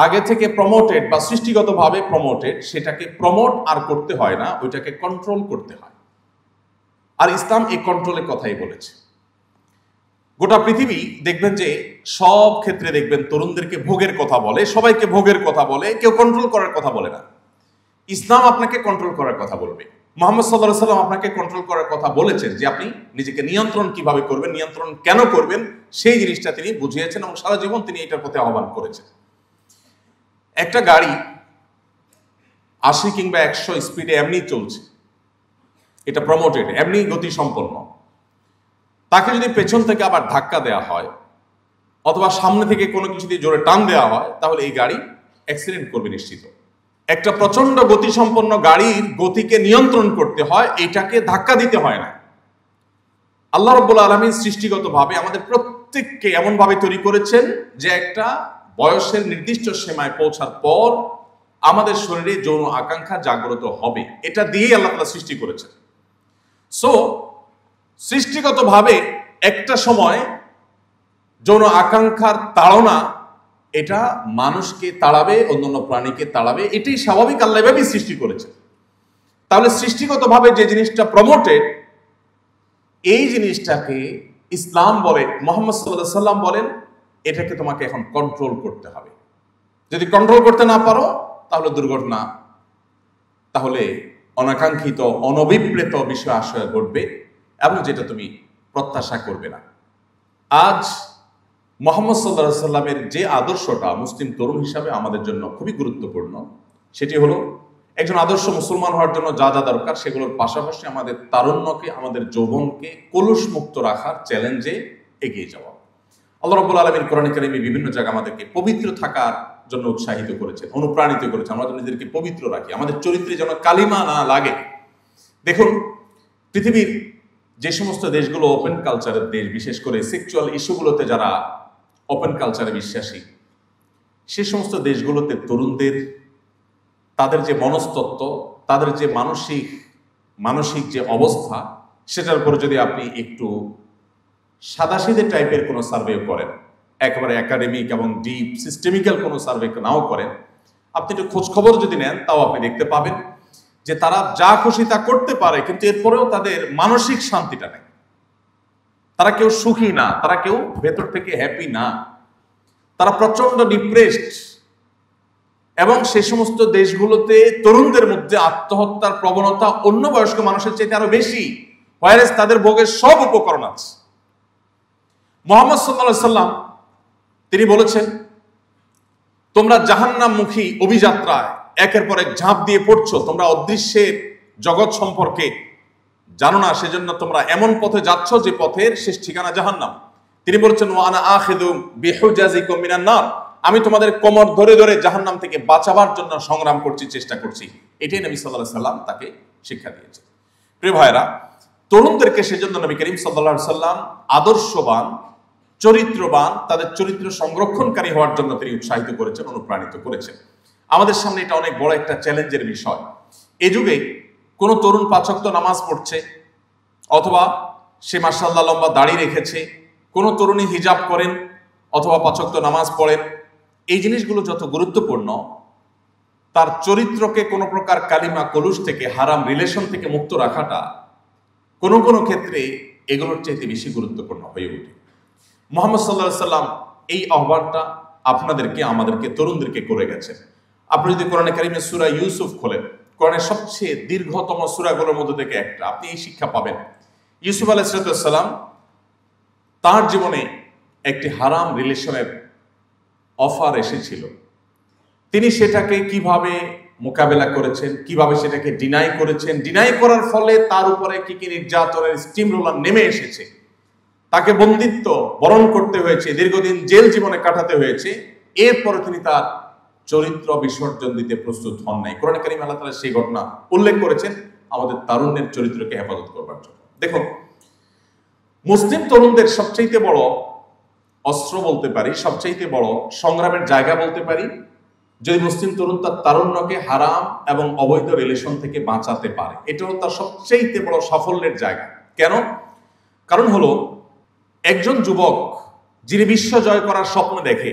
আগে থেকে প্রমোটেড বা সৃষ্টিগতভাবে প্রমোটেড, সেটাকে প্রমোট আর করতে হয় না, ওইটাকে কন্ট্রোল করতে হয়। আর ইসলাম এই কন্ট্রোলের কথাই বলেছে। গোটা পৃথিবী দেখবেন যে সব ক্ষেত্রে দেখবেন তরুণদেরকে ভোগের কথা বলে, সবাইকে ভোগের কথা বলে, কেউ কন্ট্রোল করার কথা বলে না। ইসলাম আপনাকে কন্ট্রোল করার কথা বলবে। মুহাম্মদ সাল্লাল্লাহু আলাইহি সাল্লাম আপনাকে কন্ট্রোল করার কথা বলেছেন, যে আপনি নিজেকে নিয়ন্ত্রণ কিভাবে করবেন, নিয়ন্ত্রণ কেন করবেন, সেই জিনিসটা তিনি বুঝিয়েছেন এবং সারা জীবন তিনি এটার প্রতি আহ্বান করেছেন। একটা গাড়ি 80 কিংবা 100 স্পিডে এমনি চলছে, এটা প্রমোটেড, এমনি গতি সম্পন্ন। তাকে যদি পেছন থেকে আবার ধাক্কা দেওয়া হয় অথবা সামনে থেকে কোনো কিছু দিয়ে জোরে টান দেওয়া হয় তাহলে এই গাড়ি অ্যাক্সিডেন্ট করবে নিশ্চিত। একটা প্রচন্ড গতিসম্পন্ন গাড়ির গতিকে নিয়ন্ত্রণ করতে হয়, এটাকে ধাক্কা দিতে হয় না। আল্লাহ রাব্বুল আলামিন সৃষ্টিগতভাবে আমাদের প্রত্যেককে এমন ভাবে তৈরি করেছেন যে একটা বয়সের নির্দিষ্ট সীমায় পৌঁছার পর আমাদের শরীরে যৌন আকাঙ্ক্ষা জাগ্রত হবে, এটা দিয়েই আল্লাহ তাআলা সৃষ্টি করেছেন। সো সৃষ্টিগতভাবে একটা সময় যৌন আকাঙ্ক্ষার তাড়না এটা মানুষকে তাড়াবে, অন্যান্য প্রাণীকে তাড়াবে, এটাই স্বাভাবিক, আল্লাহ এভাবেই সৃষ্টি করেছে। তাহলে সৃষ্টিগতভাবে যে জিনিসটা প্রমোটেড, এই জিনিসটাকে ইসলাম বলে, মুহাম্মদ সাল্লাল্লাহু আলাইহি সাল্লাম বলেন, এটাকে তোমাকে এখন কন্ট্রোল করতে হবে। যদি কন্ট্রোল করতে না পারো তাহলে দুর্ঘটনা, তাহলে অনাকাঙ্ক্ষিত অনভিপ্রেত বিষয় আশয় ঘটবে এবং যেটা তুমি প্রত্যাশা করবে না। আজ মুহাম্মদ সাল্লাল্লাহু আলাইহি সাল্লামের যে আদর্শটা মুসলিম তরুণ হিসাবে আমাদের জন্য খুবই গুরুত্বপূর্ণ, সেটি হলো একজন আদর্শ মুসলমান হওয়ার জন্য যা যা দরকার সেগুলোর পাশাপাশি আমাদের তারুণ্যকে, আমাদের যৌবনকে কলুষ মুক্ত রাখার চ্যালেঞ্জে এগিয়ে যাওয়া। আল্লাহ রাব্বুল আলামিন কোরআনে কারিমে বিভিন্ন জায়গায় আমাদেরকে পবিত্র থাকার জন্য উৎসাহিত করেছেন, অনুপ্রাণিত করেছেন। আমরা যেন নিজেদেরকে পবিত্র রাখি, আমাদের চরিত্রে যেন কালিমা না লাগে। দেখুন, পৃথিবীর যে সমস্ত দেশগুলো ওপেন কালচারের দেশ, বিশেষ করে সেক্সুয়াল ইস্যুগুলোতে যারা ওপেন কালচারে বিশ্বাসী, সে সমস্ত দেশগুলোতে তরুণদের তাদের যে মনস্তত্ত্ব, তাদের যে মানসিক যে অবস্থা, সেটার উপরে যদি আপনি একটু সাদাসিধে টাইপের কোনো সার্ভে করেন, একেবারে একাডেমিক এবং ডিপ সিস্টেমিক্যাল কোনো সার্ভে নাও করেন, আপনি একটু খোঁজখবর যদি নেন, তাও আপনি দেখতে পাবেন যে তারা যা খুশি তা করতে পারে, কিন্তু এরপরেও তাদের মানসিক শান্তিটা নেই। তারা কেউ সুখী না, তারা কেউ ভেতর থেকে হ্যাপি না, তারা প্রচন্ড ডিপ্রেসড। এবং সেই সমস্ত দেশগুলোতে তরুণদের মধ্যে আত্মহত্যার প্রবণতা অন্য বয়স্ক মানুষের চাইতে আরো বেশি, হোয়ারেজ তাদের ভোগের সব উপকরণ আছে। মুহাম্মদ সাল্লাল্লাহু আলাইহি সাল্লাম তিনি বলেছেন, তোমরা জাহান্নামমুখী অভিযাত্রায় একের পর এক ঝাঁপ দিয়ে পড়ছো, তোমরা অদৃশ্যের জগৎ সম্পর্কে জানো না, সেজন্য তোমরা এমন পথে যাচ্ছ যে পথের শেষ ঠিকানা জাহান্নাম। তিনি বলেছেন, ওয়া আনা আখিযু বিহুজাজিকুম মিনান নার, আমি তোমাদের কোমর ধরে ধরে জাহান্নাম থেকে বাঁচাবার জন্য সংগ্রাম করছি, চেষ্টা করছি। এটাই নবী সাল্লাল্লাহু আলাইহি সাল্লাম তাকে শিক্ষা দিয়েছেন। প্রিয় ভাইরা, তরুণদেরকে সেজন্য নবী করিম সাল্লাল্লাহু আলাইহি সাল্লাম আদর্শবান, চরিত্রবান, তাদের চরিত্র সংরক্ষণকারী হওয়ার জন্য তিনি উৎসাহিত করেছেন, অনুপ্রাণিত করেছেন। আমাদের সামনে এটা অনেক বড় একটা চ্যালেঞ্জের বিষয়। এ যুগে কোনো তরুণ 5 ওয়াক্ত নামাজ পড়ছে, অথবা সে মাশাআল্লাহ লম্বা দাড়ি রেখেছে, কোনো তরুণী হিজাব করেন অথবা 5 ওয়াক্ত নামাজ পড়েন, এই জিনিসগুলো যত গুরুত্বপূর্ণ, তার চরিত্রকে কোনো প্রকার কালিমা কলুষ থেকে, হারাম রিলেশন থেকে মুক্ত রাখাটা কোনো কোনো ক্ষেত্রে এগুলোর চাইতে বেশি গুরুত্বপূর্ণ হয়ে ওঠে। মুহাম্মদ সাল্লাল্লাহু আলাইহি সাল্লাম এই আহ্বানটা আপনাদেরকে, আমাদেরকে, তরুণদেরকে করে গেছেন। আপনি যদি কোরআনে কারিমের সূরা ইউসুফ খোলেন, কোরআনের সবচেয়ে দীর্ঘতম সূরাগুলোর মধ্যে থেকে একটা, আপনি এই শিক্ষা পাবেন। ইউসুফ আলাইহিস সালাম তার জীবনে একটি হারাম রিলেশনের অফার এসেছিল, তিনি সেটাকে কিভাবে মোকাবেলা করেছেন, কিভাবে সেটাকে ডিনাই করেছেন, ডিনাই করার ফলে তার উপরে কি কি নির্যাতনের স্টিম রোলার নেমে এসেছে, তাকে বন্দিত্ব বরণ করতে হয়েছে, দীর্ঘদিন জেল জীবনে কাটাতে হয়েছে, এরপরে তিনি তার চরিত্র বিসর্জন দিতে প্রস্তুত হন নাই। কোরআনে কারিমে আল্লাহ তাআলা সেই ঘটনা উল্লেখ করেছেন আমাদের তারুণ্যের চরিত্রকে হেফাজত করবার জন্য। দেখুন, মুসলিম তরুণদের সবচাইতে বড় অস্ত্র বলতে পারি, সবচাইতে বড় সংগ্রামের জায়গা বলতে পারি, যদি মুসলিম তরুণ তার তারুণ্যকে হারাম এবং অবৈধ রিলেশন থেকে বাঁচাতে পারে, এটা হলো তার সবচাইতে বড় সাফল্যের জায়গা। কেন? কারণ হলো, একজন যুবক যিনি বিশ্ব জয় করার স্বপ্ন দেখে,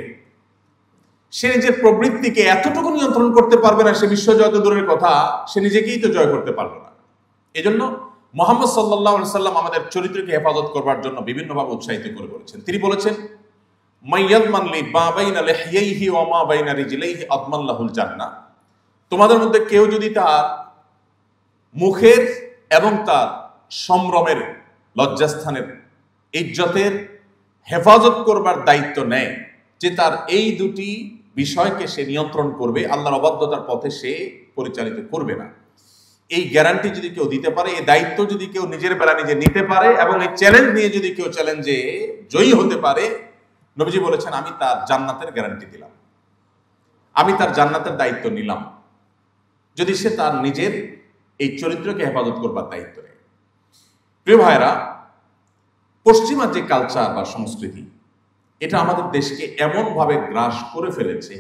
সে নিজের প্রবৃত্তিকে এতটুকু নিয়ন্ত্রণ করতে পারবে না, সে বিশ্ব জয় তো দূরের কথা, সে নিজেকেই তো জয় করতে পারবে না। এজন্য মুহাম্মদ সাল্লাল্লাহু আলাইহি সাল্লাম আমাদের চরিত্রকে হেফাজত করবার জন্য বিভিন্নভাবে উৎসাহিত করে বলেছেন। তিনি বলেছেন, মাইয়াদমান লি মা বাইনা লিহইহি ওয়া মা বাইনা রিজলাইহি আদমান লাহুল জান্নাহ, তোমাদের মধ্যে কেউ যদি তার মুখের এবং তার সম্ভ্রমের, লজ্জাস্থানের, ইজ্জতের হেফাজত করবার দায়িত্ব নেয়, যে তার এই দুটি বিষয়কে সে নিয়ন্ত্রণ করবে, আল্লাহর অবাধ্যতার পথে সে পরিচালিত করবে না, এই গ্যারান্টি যদি কেউ দিতে পারে, এই দায়িত্ব যদি কেউ নিজের বেলা নিজে নিতে পারে, এবং এই চ্যালেঞ্জ নিয়ে যদি কেউ চ্যালেঞ্জে জয়ী হতে পারে, নবীজি বলেছেন, আমি তার জান্নাতের গ্যারান্টি দিলাম, আমি তার জান্নাতের দায়িত্ব নিলাম, যদি সে তার নিজের এই চরিত্রকে হেফাজত করবার দায়িত্ব নেয়। প্রিয় ভাইরা, পশ্চিমা যে কালচার বা সংস্কৃতি, এটা আমাদের দেশকে এমনভাবে গ্রাস করে ফেলেছে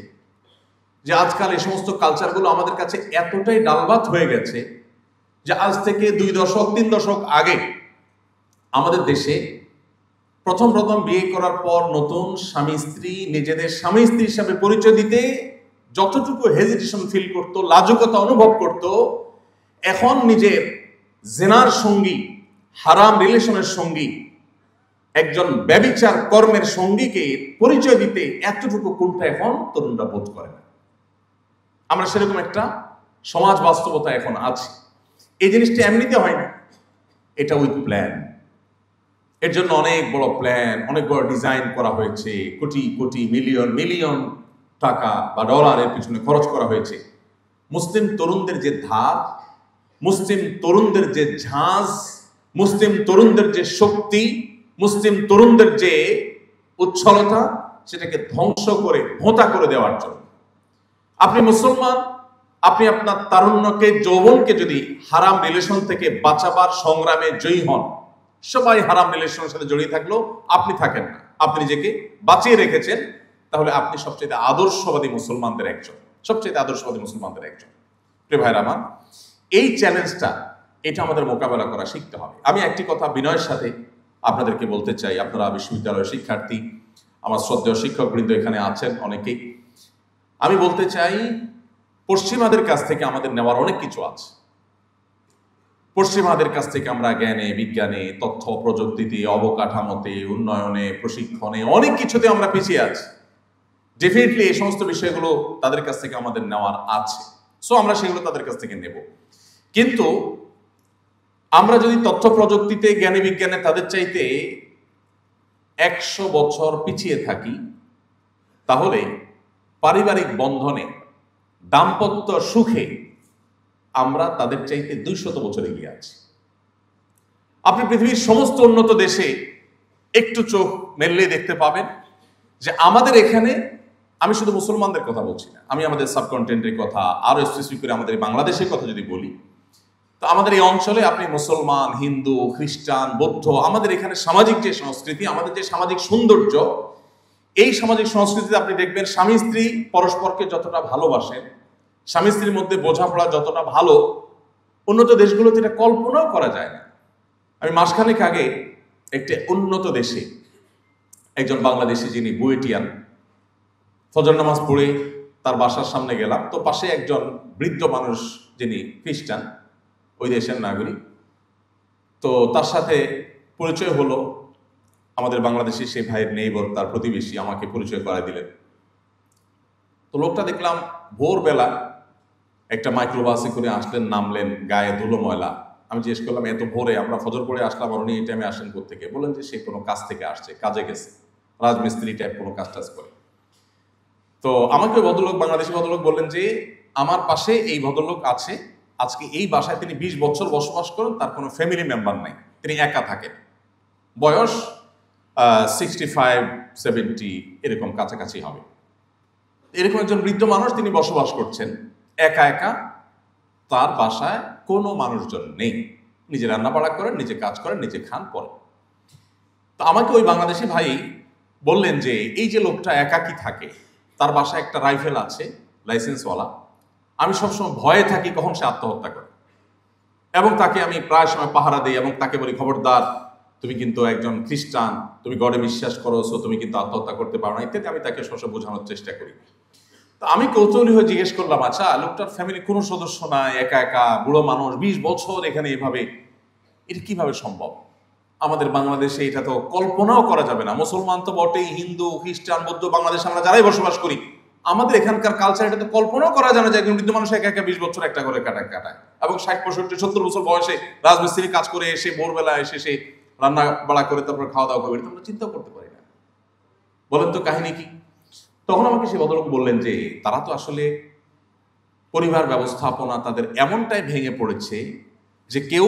যে আজকাল এই সমস্ত কালচারগুলো আমাদের কাছে এতটাই ডালভাত হয়ে গেছে যে আজ থেকে 2 দশক 3 দশক আগে আমাদের দেশে প্রথম বিয়ে করার পর নতুন স্বামী স্ত্রী নিজেদের স্বামী স্ত্রী হিসাবে পরিচয় দিতে যতটুকু হেজিটেশন ফিল করত, লাজুকতা অনুভব করত, এখন নিজের জেনার সঙ্গী, হারাম রিলেশনের সঙ্গী, একজন ব্যভিচার কর্মের সঙ্গীকে পরিচয় দিতে এতটুকু কোনটা এখন তরুণরা বোধ করে না। আমরা সেরকম একটা সমাজ বাস্তবতা এখন আছে। এই জিনিসটা এমনিতে হয় না, এটা উইথ প্ল্যান। এর জন্য অনেক বড় প্ল্যান, অনেক বড় ডিজাইন করা হয়েছে, কোটি কোটি মিলিয়ন মিলিয়ন টাকা বা ডলার এর পিছনে খরচ করা হয়েছে। মুসলিম তরুণদের যে ধার, মুসলিম তরুণদের যে ঝাঁজ, মুসলিম তরুণদের যে শক্তি, মুসলিম তরুণদের যে উচ্ছলতা, সেটাকে ধ্বংস করে ভোঁতা করে দেওয়ার জন্য। আপনি মুসলমান, আপনি আপনার তারুণ্যকে, যৌবনকে যদি হারাম রিলেশন থেকে বাঁচাবার সংগ্রামে জয়ী হন, সবাই হারাম রিলেশনের সাথে জড়িয়ে থাকলেও আপনি থাকেন না, আপনি নিজেকে বাঁচিয়ে রেখেছেন, তাহলে আপনি সবচেয়ে আদর্শবাদী মুসলমানদের একজন, সবচেয়ে আদর্শবাদী মুসলমানদের একজন। প্রিয় ভাইরা আমার, এই চ্যালেঞ্জটা, এটা আমাদের মোকাবেলা করা শিখতে হবে। আমি একটি কথা বিনয়ের সাথে আপনাদেরকে বলতে চাই, আপনারা বিশ্ববিদ্যালয়ের শিক্ষার্থী, আমার শ্রদ্ধেয় শিক্ষকবৃন্দ এখানে আছেন অনেকেই। আমি বলতে চাই, পশ্চিমাদের কাছ থেকে আমাদের নেওয়ার অনেক কিছু আছে। পশ্চিমাদের কাছ থেকে আমরা জ্ঞানে, বিজ্ঞানে, তথ্য প্রযুক্তিতে, অবকাঠামোতে, উন্নয়নে, প্রশিক্ষণে, অনেক কিছুতে আমরা পিছিয়ে আছি। ডেফিনেটলি এই সমস্ত বিষয়গুলো তাদের কাছ থেকে আমাদের নেওয়ার আছে, সো আমরা সেগুলো তাদের কাছ থেকে নেব। কিন্তু আমরা যদি তথ্য প্রযুক্তিতে, জ্ঞানে, বিজ্ঞানে তাদের চাইতে 100 বছর পিছিয়ে থাকি, তাহলে পারিবারিক বন্ধনে, দাম্পত্য সুখে আমরা তাদের চাইতে 200 বছর এগিয়ে আছি। আপনি পৃথিবীর সমস্ত উন্নত দেশে একটু চোখ মেললে দেখতে পাবেন যে আমাদের এখানে, আমি শুধু মুসলমানদের কথা বলছি না, আমি আমাদের সাবকন্টিনেন্টের কথা, আরো স্পেসিফিক করে আমাদের বাংলাদেশের কথা যদি বলি, তো আমাদের এই অঞ্চলে আপনি মুসলমান, হিন্দু, খ্রিস্টান, বৌদ্ধ, আমাদের এখানে সামাজিক যে সংস্কৃতি, আমাদের যে সামাজিক সৌন্দর্য, এই সামাজিক সংস্কৃতিতে আপনি দেখবেন স্বামী স্ত্রী পরস্পরকে যতটা ভালোবাসেন, স্বামী স্ত্রীর মধ্যে বোঝাপড়া যতটা ভালো, উন্নত দেশগুলোতে এটা কল্পনাও করা যায় না। আমি মাসখানেক আগে একটি উন্নত দেশে একজন বাংলাদেশি, যিনি বুয়েটিয়ান, ফজর নামাজ পড়ে তার বাসার সামনে গেলাম, তো পাশে একজন বৃদ্ধ মানুষ, যিনি খ্রিস্টান, ওই দেশের নাগরিক। তো তার সাথে পরিচয় হলো, আমাদের বাংলাদেশি সেই ভাইয়ের নেইবর, তার প্রতিবেশী, আমাকে পরিচয় করায় দিলেন। তো লোকটা দেখলাম ভোরবেলা একটা মাইক্রোবাসে করে আসলেন, নামলেন, গায়ে ধুলো ময়লা। আমি জিজ্ঞেস করলাম, এত ভোরে আমরা ফজর পড়ে আসলাম, আর উনি এই টাইমে আসেন কোত্থেকে? বললেন যে সে কোনো কাজ থেকে আসছে, কাজে গেছে, রাজমিস্ত্রি টাইপ কোনো কাজ টাজ করে। তো আমাকে ভদ্রলোক, বাংলাদেশি ভদ্রলোক বললেন যে আমার পাশে এই ভদ্রলোক আছে, আজকে এই বাসায় তিনি 20 বছর বসবাস করেন, তার কোনো ফ্যামিলি মেম্বার নাই, তিনি একা থাকেন, বয়স 65-70 এরকম কাছাকাছি হবে। এরকম একজন বৃদ্ধ মানুষ, তিনি বসবাস করছেন একা একা, তার বাসায় কোনো মানুষজন নেই, নিজে রান্না বাড়া করেন, নিজে কাজ করেন, নিজে খান, পরে। তো আমাকে ওই বাংলাদেশি ভাই বললেন যে এই যে লোকটা একাকী থাকে, তার বাসায় একটা রাইফেল আছে, লাইসেন্সওয়ালা, আমি সবসময় ভয়ে থাকি কখন সে আত্মহত্যা করে, এবং তাকে আমি প্রায় সময় পাহারা দিই, এবং তাকে বলি, খবরদার, তুমি কিন্তু একজন খ্রিস্টান, তুমি গডে বিশ্বাস করো, সো তুমি কিন্তু আত্মহত্যা করতে পারো না, ইত্যাদি আমি তাকে সবসময় বোঝানোর চেষ্টা করি। তো আমি কৌতূহলী হয়ে জিজ্ঞেস করলাম, আচ্ছা, লোকটার ফ্যামিলি কোনো সদস্য নাই, একা একা, বুড়ো মানুষ, 20 বছর এখানে এভাবে, এটা কিভাবে সম্ভব? আমাদের বাংলাদেশে এটা তো কল্পনাও করা যাবে না। মুসলমান তো বটেই, হিন্দু, খ্রিস্টান, বৌদ্ধ, বাংলাদেশে আমরা যারাই বসবাস করি, আমাদের এখানকার কালচার এটা তো কল্পনাও করা যায় না যে একজন বৃদ্ধ মানুষ একা একা 20 বছর একটা করে কাটায়, এবং 60-65-70 বছর বয়সে রাজমিস্ত্রি কাজ করে এসে ভোরবেলা এসে সে রান্না বাড়া করে তারপর খাওয়া দাওয়া করবে, এটা আমরা চিন্তাও করতে পারি না। বলেন তো কাহিনী কি? তখন আমাকে সে ভদ্রলোক বললেন যে তারা তো আসলে পরিবার ব্যবস্থাপনা তাদের এমনটাই ভেঙে পড়েছে যে কেউ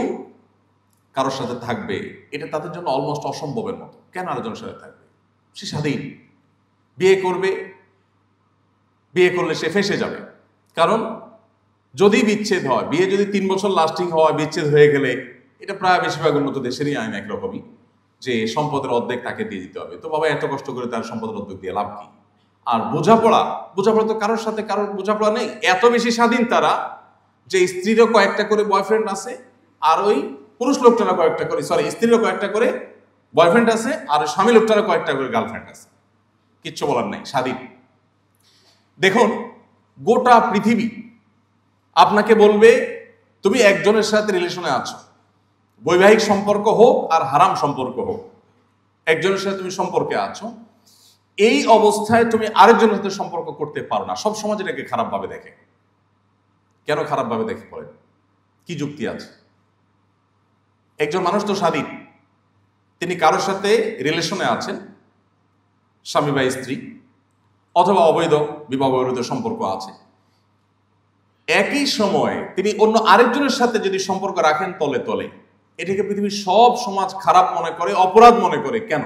কারোর সাথে থাকবে, এটা তাদের জন্য অলমোস্ট অসম্ভবের মতো। কেন আরেকজনের সাথে থাকবে? সে স্বাধীন, বিয়ে করবে, বিয়ে করলে সে ফেঁসে যাবে, কারণ যদি বিচ্ছেদ হয়, বিয়ে যদি 3 বছর লাস্টিং হয়, বিচ্ছেদ হয়ে গেলে, এটা প্রায় বেশিরভাগ উন্নত দেশেরই আইন একরকমই, যে সম্পদের অর্ধেক তাকে দিয়ে দিতে হবে। তো বাবা এত কষ্ট করে তার সম্পদের অর্ধেক দিয়ে লাভ কি? আর বোঝাপড়া তো কারোর সাথে কারোর বোঝাপড়া নেই, এত বেশি স্বাধীন তারা যে স্ত্রীরও কয়েকটা করে বয়ফ্রেন্ড আছে, আর ওই পুরুষ লোকটারও কয়েকটা করে, স্ত্রীরও কয়েকটা করে বয়ফ্রেন্ড আছে, আর স্বামী লোকটারও কয়েকটা করে গার্লফ্রেন্ড আছে, কিচ্ছু বলার নাই, স্বাধীন। দেখুন, গোটা পৃথিবী আপনাকে বলবে তুমি একজনের সাথে রিলেশনে আছো, বৈবাহিক সম্পর্ক হোক আর হারাম সম্পর্ক হোক, একজনের সাথে তুমি সম্পর্কে আছো, এই অবস্থায় তুমি আরেকজনের সাথে সম্পর্ক করতে পারো না। সব সমাজ এটাকে খারাপ ভাবে দেখে, কেন খারাপভাবে দেখে পড়েন? কি যুক্তি আছে? একজন মানুষ তো স্বাধীন, তিনি কারোর সাথে রিলেশনে আছেন, স্বামী বা স্ত্রী, অথবা অবৈধ বিবাহ বহির্ভূত সম্পর্ক আছে, একই সময়ে তিনি অন্য আরেকজনের সাথে যদি সম্পর্ক রাখেন তলে তলে, এটাকে পৃথিবীর সব সমাজ খারাপ মনে করে, অপরাধ মনে করে। কেন?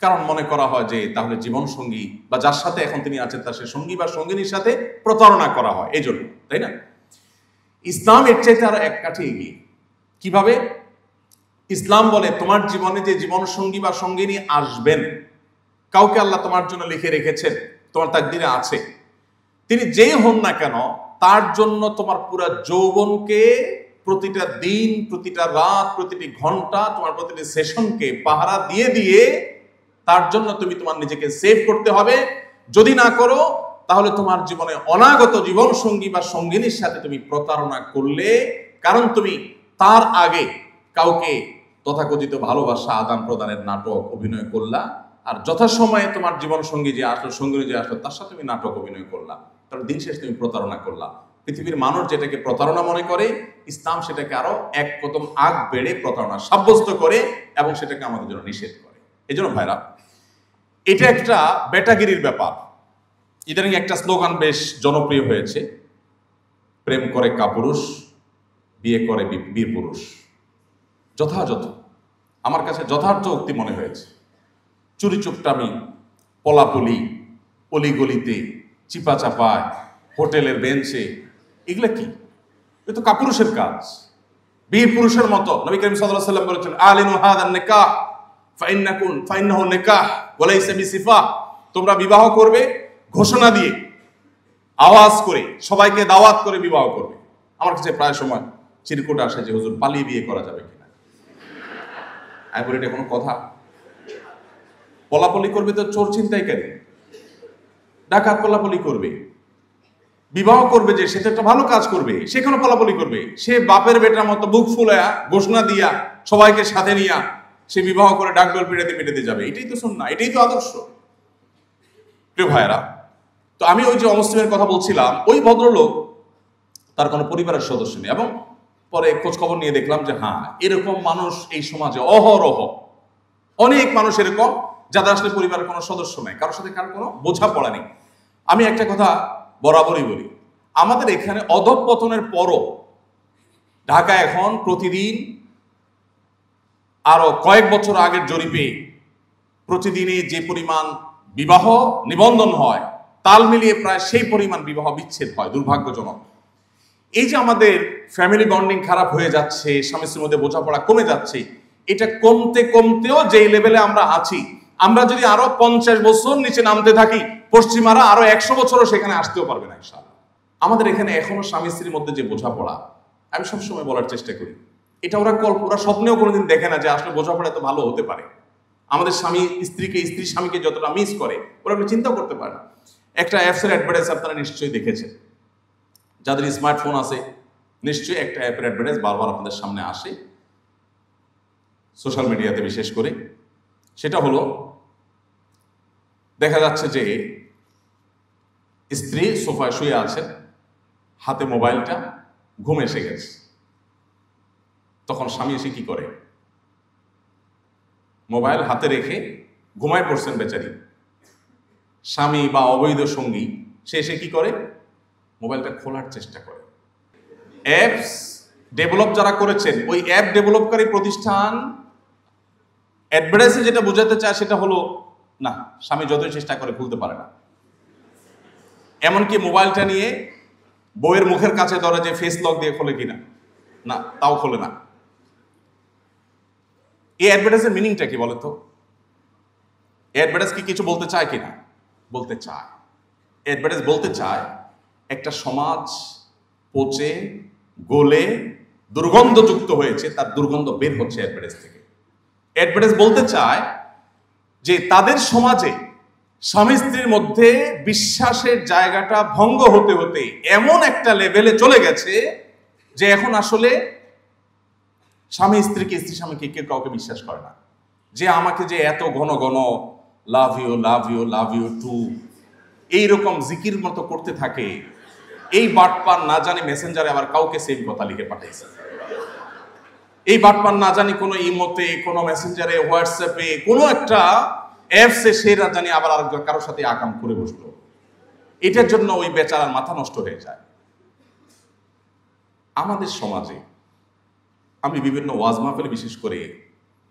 কারণ মনে করা হয় যে তাহলে জীবন সঙ্গী বা যার সাথে এখন তিনি আছেন তার সে সঙ্গী বা সঙ্গিনীর সাথে প্রতারণা করা হয়, এই জন্য, তাই না? ইসলাম এর চাইতে আরো এক কাঠি এগিয়ে। কিভাবে? ইসলাম বলে তোমার জীবনে যে জীবন সঙ্গী বা সঙ্গিনী আসবেন, কাউকে আল্লাহ তোমার জন্য লিখে রেখেছেন, তোমার তাকদীরে আছে, তিনি যেই হন না কেন, তার জন্য তোমার পুরো যৌবনকে, প্রতিটা দিন, প্রতিটা রাত, প্রতিটি ঘন্টা, তোমার প্রতিটি সেশনকে পাহারা দিয়ে দিয়ে তার জন্য তুমি তোমার নিজেকে সেভ করতে হবে। যদি না করো তাহলে তোমার জীবনে অনাগত জীবন সঙ্গী বা সঙ্গিনীর সাথে তুমি প্রতারণা করলে, কারণ তুমি তার আগে কাউকে তথাকথিত ভালোবাসা আদান প্রদানের নাটক অভিনয় করলা, আর যথাসময়ে তোমার জীবন সঙ্গী যে আসলো, সঙ্গিনী যে আসলো, তার সাথে তুমি নাটক অভিনয় করলা, তার দিন শেষে তুমি প্রতারণা করলা। পৃথিবীর মানুষ যেটাকে প্রতারণা মনে করে, ইসলাম সেটাকে আরো এক কদম আগ বেড়ে প্রতারণা সাব্যস্ত করে এবং সেটাকে আমাদের জন্য নিষেধ করে। এই জন্য ভাইরা, এটা একটা বেটাগিরির ব্যাপার। ইদানিং একটা স্লোগান বেশ জনপ্রিয় হয়েছে, প্রেম করে কাপুরুষ, বিয়ে করে বীর পুরুষ। যথাযথ, আমার কাছে যথার্থ উক্তি মনে হয়েছে। চুরি চুপটামি, পলাপলি, অলিগলিতে, চিপা চাপায়, হোটেলের বেঞ্চে, এগুলা কি? এ তো কাপুরুষের কাজ। বীর পুরুষের মতো নবী করিম সাল্লাল্লাহু আলাইহি ওয়াসাল্লাম বলেছেন, আলিনু হাদান নিকাহ ফাইন্নাহু নিকাহ ওয়া লাইসা বিসিফাহ। তোমরা বিবাহ করবে ঘোষণা দিয়ে, আওয়াজ করে, সবাইকে দাওয়াত করে বিবাহ করবে। আমার কাছে প্রায় সময় চিরকুট আসে যে হুজুর পালিয়ে বিয়ে করা যাবে কিনা। আমি বলি এটা কোনো কথা? পলাপলি করবে তো চোর ছিনতাইকারী, ডাকাত পলাপলি করবে। বিবাহ করবে যে, সে তো একটা ভালো কাজ করবে, সে কেন পলাপলি করবে? সে বাপের বেটার মতো বুক ফুলায়া ঘোষণা দিয়া সবাইকে সাথে নিয়া সে বিবাহ করে ডাকডোল পিটাতে পিটাতে যাবে। এটাই তো সুন্নাহ, এটাই তো আদর্শ। প্রিয় ভাইয়েরা, তো আমি ওই যে অমুসলিমের কথা বলছিলাম, ওই ভদ্রলোক, তার কোনো পরিবারের সদস্য নেই, এবং পরে খোঁজ খবর নিয়ে দেখলাম যে হ্যাঁ, এরকম মানুষ এই সমাজে অহরহ, অনেক মানুষ এরকম যাদের আসলে পরিবারের কোনো সদস্য নেই, কারোর সাথে কারোর কোনো বোঝাপড়া নেই। আমি একটা কথা বরাবরই বলি, আমাদের এখানে অধঃপতনের পরও ঢাকায় এখন প্রতিদিন, আরো কয়েক বছর আগের জরিপে, প্রতিদিনে যে পরিমাণ বিবাহ নিবন্ধন হয়, তাল মিলিয়ে প্রায় সেই পরিমাণ বিবাহ বিচ্ছেদ হয়। দুর্ভাগ্যজনক। এই যে আমাদের ফ্যামিলি বন্ডিং খারাপ হয়ে যাচ্ছে, স্বামী স্ত্রীর মধ্যে বোঝাপড়া কমে যাচ্ছে, এটা কমতে কমতেও যে লেভেলে আমরা আছি, আমরা যদি আরো 50 বছর নিচে নামতে থাকি, পশ্চিমারা আরো 100 বছরও সেখানে আসতেও পারবে না ইনশাআল্লাহ। আমাদের এখানে এখনো স্বামী স্ত্রীর মধ্যে যে বোঝাপড়া, আমি সবসময় বলার চেষ্টা করি, এটা ওরা স্বপ্নেও কোনোদিন দেখে না যে আসলে বোঝাপড়া এত ভালো হতে পারে। আমাদের স্বামী স্ত্রীকে, স্ত্রী স্বামীকে যতটা মিস করে, ওরা একটু চিন্তা করতে পারে না। একটা অ্যাপসের অ্যাডভার্টাইজ আপনারা নিশ্চয়ই দেখেছেন, যাদের স্মার্টফোন আছে নিশ্চয়ই একটা অ্যাপের অ্যাডভার্টাইজ বারবার আপনাদের সামনে আসে, সোশ্যাল মিডিয়াতে বিশেষ করে। সেটা হলো, দেখা যাচ্ছে যে স্ত্রী সোফায় শুয়ে আছেন, হাতে মোবাইলটা, ঘুম এসে গেছে। তখন স্বামী এসে কি করে? মোবাইল হাতে রেখে ঘুমায় পড়ছেন বেচারি স্বামী বা অবৈধ সঙ্গী, সে এসে কি করে? মোবাইলটা খোলার চেষ্টা করে। অ্যাপস ডেভেলপ যারা করেছেন, ওই অ্যাপ ডেভেলপকারী প্রতিষ্ঠান অ্যাডভার্টাইজে যেটা বোঝাতে চায় সেটা হলো, না, স্বামী যতই চেষ্টা করে খুলতে পারে না। এমনকি মোবাইলটা নিয়ে বউয়ের মুখের কাছে ধরে যে ফেস লক দিয়ে খোলে কিনা, না, তাও খোলে না। এই অ্যাডভার্টাইজের মিনিংটা কি বলে তো? অ্যাডভার্টাইজ কি কিছু বলতে চায় কিনা? বলতে চায়। অ্যাডভার্টাইজ বলতে চায় একটা সমাজ পচে গলে দুর্গন্ধযুক্ত হয়েছে, তার দুর্গন্ধ বের হচ্ছে অ্যাডভার্টাইজ থেকে। অ্যাডভার্টাইজ বলতে চায় যে তাদের সমাজে স্বামী স্ত্রীর মধ্যে বিশ্বাসের জায়গাটা ভঙ্গ হতে হতে এমন একটা লেভেলে চলে গেছে যে এখন আসলে স্বামী স্ত্রীকে, স্ত্রী স্বামীকে কেউ কাউকে বিশ্বাস করে না। যে আমাকে যে এত ঘন ঘন love you love you love you too এইরকম জিকির মতো করতে থাকে, এই বাটপার না জানি মেসেঞ্জারে আবার কাউকে সেম কথা লিখে পাঠিয়েছে। এই বাটপার না জানি কোনো ইমোতে, কোনো মেসেঞ্জারে, হোয়াটসঅ্যাপে, কোনো একটা অ্যাপসে সে না জানি আবার আরেকজন কারোর সাথে আকাম করে বসলো। এটার জন্য ওই বেচারার মাথা নষ্ট হয়ে যায়। আমাদের সমাজে আমি বিভিন্ন ওয়াজ মাহফিলে বিশেষ করে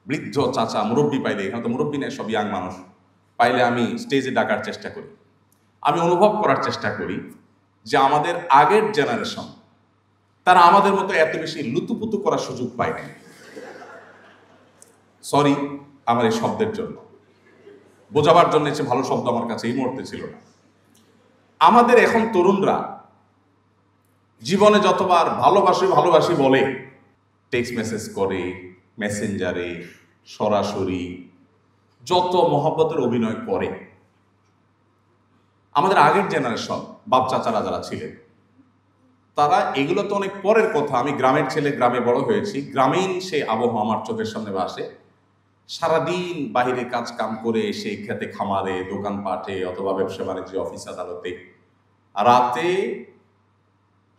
বৃদ্ধ চাচা মুরব্বী পাইলে, এখানে তো মুরব্বী নেই, সব ইয়াং মানুষ পাইলে আমি স্টেজে ডাকার চেষ্টা করি। আমি অনুভব করার চেষ্টা করি যে আমাদের আগের জেনারেশন তারা আমাদের মতো এত বেশি লুতুপুতু করার সুযোগ পায় না। সরি আমার এই শব্দের জন্য, বোঝাবার জন্য সে ভালো শব্দ আমার কাছে এই মুহূর্তে ছিল না। আমাদের এখন তরুণরা জীবনে যতবার ভালোবাসি ভালোবাসি বলে, টেক্সট মেসেজ করে, মেসেঞ্জারে, সরাসরি যত মহব্বতের অভিনয় করে, আমাদের আগের জেনারেশন বাপ চাচারা যারা ছিলেন তারা এগুলো তো অনেক পরের কথা। আমি গ্রামের ছেলে, গ্রামে বড় হয়েছি, গ্রামীণ সে আবহাওয়া আমার চোখের সামনে ভাসে। সারাদিন বাহিরে কাজ কাম করে এসে খেতে খামারে, দোকানপাটে অথবা ব্যবসা বাণিজ্য, অফিস আদালতে, রাতে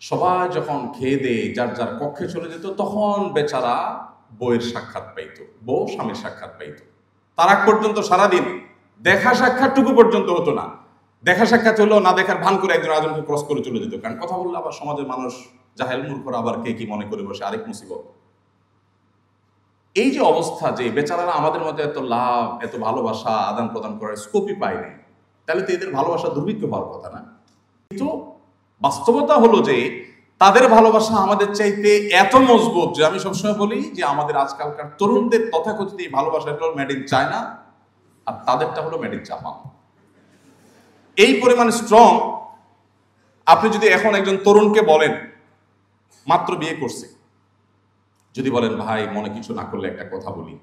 সবাই যখন খেয়ে দিয়ে যার যার কক্ষে চলে যেত, তখন বেচারা বউয়ের সাক্ষাৎ পাইত, বউ স্বামীর সাক্ষাৎ পাইত। তার আগ পর্যন্ত সারাদিন দেখা সাক্ষাৎটুকু পর্যন্ত হতো না। দেখা সাক্ষাৎ হলো, না দেখার ভান করে একজন আরেকজনকে ক্রস করে চলে যেত। কারণ কথা বললে আবার সমাজের মানুষ জাহেল মূর্খরা আবার কে কি মনে করে বসে, আরেক মুসিবত। এই যে অবস্থা, যে বেচারারা আমাদের মধ্যে এত লাভ, এত ভালোবাসা আদান প্রদান করার স্কোপই পায় নাই, তাহলে তো এদের ভালোবাসা দুর্ভিক্ষ হওয়ার কথা না। কিন্তু বাস্তবতা হলো যে তাদের ভালোবাসা আমাদের চাইতে এত মজবুত যে আমি সবসময় বলি যে আমাদের আজকালকার তরুণদের তথাকথিত এই ভালোবাসাটা হলো মেড ইন চায়না, আর তাদেরটা হলো মেড ইন জাপান। এই পরিমাণ স্ট্রং। আপনি যদি এখন একজন তরুণকে বলেন, মাত্র বিয়ে করছে, যদি বলেন ভাই মনে কিছু না করলে একটা কথা বলি,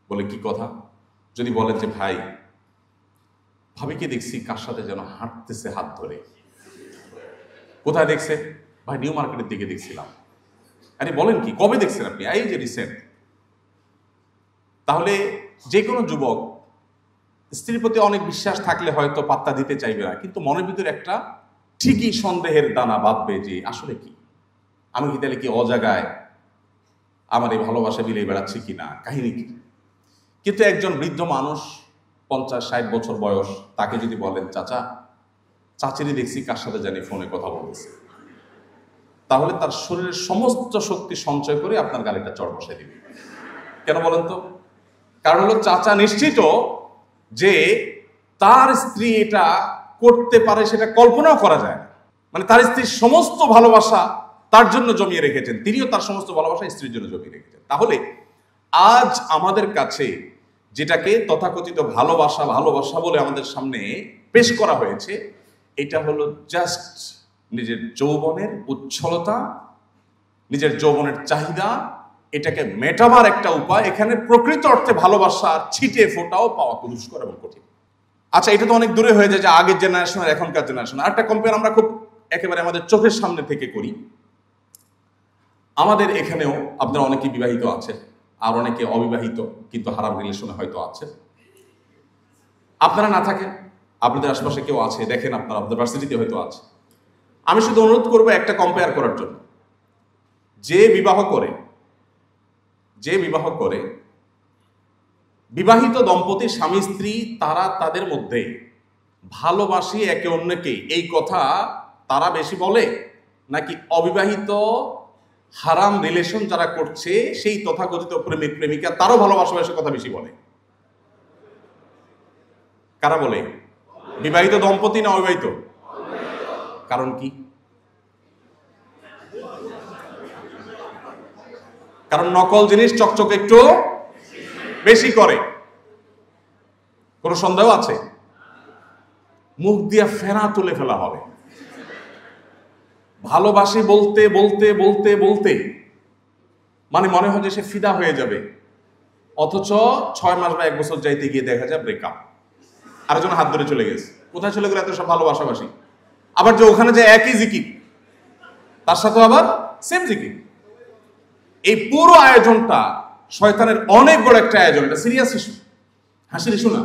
বলে কি কথা? যদি বলেন যে ভাই ভাবিকে দেখছি কার সাথে যেন হাঁটতেছে হাত ধরে। কোথায় দেখছে? ভাই নিউ মার্কেটের দিকে দেখছিলাম। আরে বলেন কি, কবে দেখছেন আপনি? এই যে রিসেন্ট। তাহলে যে কোনো যুবক স্ত্রীর প্রতি অনেক বিশ্বাস থাকলে হয়তো পাত্তা দিতে চাইবে না, কিন্তু মনের ভিতরে একটা ঠিকই সন্দেহের দানা বাঁধবে যে আসলে কি, আমি কি তাহলে কি অজাগায় আমার এই ভালোবাসা বিলিয়ে বেড়াচ্ছি কিনা, কাহিনী কি? কিন্তু একজন বৃদ্ধ মানুষ 50-60 বছর বয়স, তাকে যদি বলেন চাচা চাচিরি দেখছি কার সাথে জানি ফোনে কথা বলতেছে, তাহলে তার শরীরের সমস্ত শক্তি সঞ্চয় করে আপনার গাড়িটা চড় বসাই দিবে। কেন বলেন তো? কারণ হলো চাচা নিশ্চিত যে তার স্ত্রী এটা করতে পারে, সেটা কল্পনাও করা যায় না। মানে তার স্ত্রীর সমস্ত ভালোবাসা তার জন্য জমিয়ে রেখেছেন, তিনিও তার সমস্ত ভালোবাসা স্ত্রীর জন্য জমিয়ে রেখেছেন। তাহলে আজ আমাদের কাছে যেটাকে তথাকথিত ভালোবাসা ভালোবাসা বলে আমাদের সামনে পেশ করা হয়েছে, এটা হলো জাস্ট নিজের যৌবনের উচ্ছলতা, নিজের যৌবনের চাহিদা, এটাকে মেটাবার একটা উপায়। এখানে প্রকৃত অর্থে ভালোবাসার ছিটে ফোটাও পাওয়া খুব দুষ্কর এবং কঠিন। আচ্ছা, এটা তো অনেক দূরে হয়ে যায় যে আগের জেনারেশন আর এখনকার জেনারেশন। আরেকটা কম্পেয়ার আমরা খুব একেবারে আমাদের চোখের সামনে থেকে করি। আমাদের এখানেও আপনারা অনেকে বিবাহিত আছেন, আর অনেকে অবিবাহিত কিন্তু হারাম রিলেশনে হয়তো আছেন। আপনারা না থাকেন, আপনাদের আশেপাশে কেউ আছে, দেখেন আপনারা আপনাদের ভার্সিটিতে হয়তো আছে। আমি শুধু অনুরোধ করবো একটা কম্পেয়ার করার জন্য। যে বিবাহ করে বিবাহিত দম্পতি স্বামী স্ত্রী, তারা তাদের মধ্যে ভালোবাসি একে অন্যকে, এই কথা তারা বেশি বলে, নাকি অবিবাহিত হারাম রিলেশন যারা করছে সেই তথাকথিত প্রেমিক প্রেমিকা তারও ভালোবাসার কথা বেশি বলে? কারা বলে? বিবাহিত দম্পতি না অবিবাহিত? কারণ কি? কারণ নকল জিনিস চকচক একটু বেশি করে। কোন সন্দেহ আছে? মুখ দিয়ে ফেনা তুলে ফেলা হবে। ভালোবাসি বলতে বলতে বলতে বলতে মানে মনে হয় যে সে ফিদা হয়ে যাবে, অথচ 6 মাস বা 1 বছর যাইতে গিয়ে দেখা যায় ব্রেকআপ, আরেকজন হাত ধরে চলে গেছে। কোথায় চলে গেলে এত সব ভালোবাসাবাসি? আবার যে ওখানে যে একই জিকির, তার সাথে আবার সেম জিকির। এই পুরো আয়োজনটা শয়তানের অনেক বড় একটা আয়োজন। এটা সিরিয়াস ইস্যু, হাসির ইস্যু না।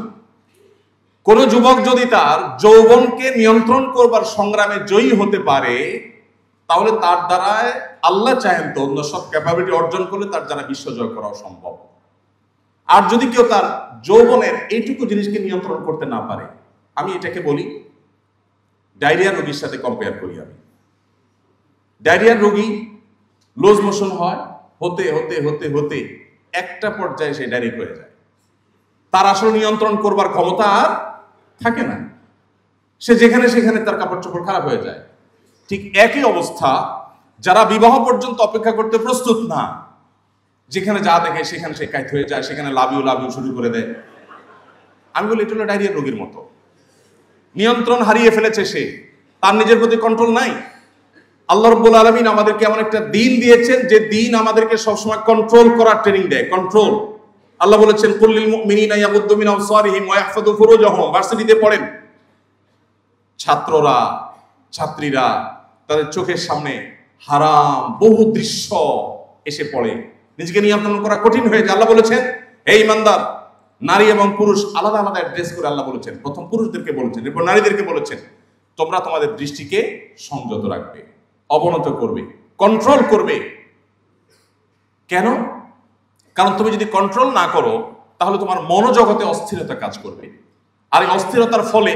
কোন যুবক যদি তার যৌবনকে নিয়ন্ত্রণ করবার সংগ্রামে জয়ী হতে পারে, তাহলে তার দ্বারায় আল্লাহ চাহেন তো অন্য সব ক্যাপাবিলিটি অর্জন করলে তার দ্বারা বিশ্বজয় করাও সম্ভব। আর যদি কেউ তার যৌবনের এইটুকু জিনিসকে নিয়ন্ত্রণ করতে না পারে, আমি এটাকে বলি ডায়রিয়া রোগীর সাথে কম্পেয়ার করি। আমি ডায়রিয়ার রোগী লুজ মোশন হয়, হতে হতে হতে হতে একটা পর্যায়ে সে ডায়রিক হয়ে যায়, তার আসলে নিয়ন্ত্রণ করবার ক্ষমতা আর থাকে না, সে যেখানে সেখানে তার কাপড় চোপড় খারাপ হয়ে যায়। ঠিক একই অবস্থা যারা বিবাহ পর্যন্ত অপেক্ষা করতে প্রস্তুত না, যেখানে যা দেখে সেখানে সে কাইত হয়ে যায়, সেখানে লাভ ইউ শুরু করে দেয়। আমি বলি এটা হলো ডায়রিয়ার রোগীর মতো। নিয়ন্ত্রণ হারিয়ে ফেলেছে সে, তার নিজের প্রতি কন্ট্রোল নাই। আল্লাহ রাব্বুল আলামিন আমাদেরকে এমন একটা দিন দিয়েছেন যে দিন আমাদেরকে সবসময় কন্ট্রোল করার ট্রেনিং দেয়। কন্ট্রোল, আল্লাহ বলেছেন কুল্লিল মুমিনিনা ইয়াগুদ্দু মিন আবসারিহিম ওয়া ইয়াহফাযু ফুরুজাহুম। ভার্সিটিতে পড়েন, ছাত্ররা ছাত্রীরা তাদের চোখের সামনে হারাম বহু দৃশ্য এসে পড়ে, নিজেকে নিয়ন্ত্রণ করা কঠিন হয়ে যায়। আল্লাহ বলেছেন হে ঈমানদার, নারী এবং পুরুষ আলাদা আলাদা অ্যাড্রেস করে আল্লাহ বলেছেন। প্রথম পুরুষদেরকে বলেছেন, এরপর নারীদেরকে বলেছেন তোমরা তোমাদের দৃষ্টিকে সংযত রাখবে, অবনত করবে, কন্ট্রোল করবে। কেন? কারণ তুমি যদি কন্ট্রোল না করো তাহলে তোমার মনোজগতে অস্থিরতা কাজ করবে, আর এই অস্থিরতার ফলে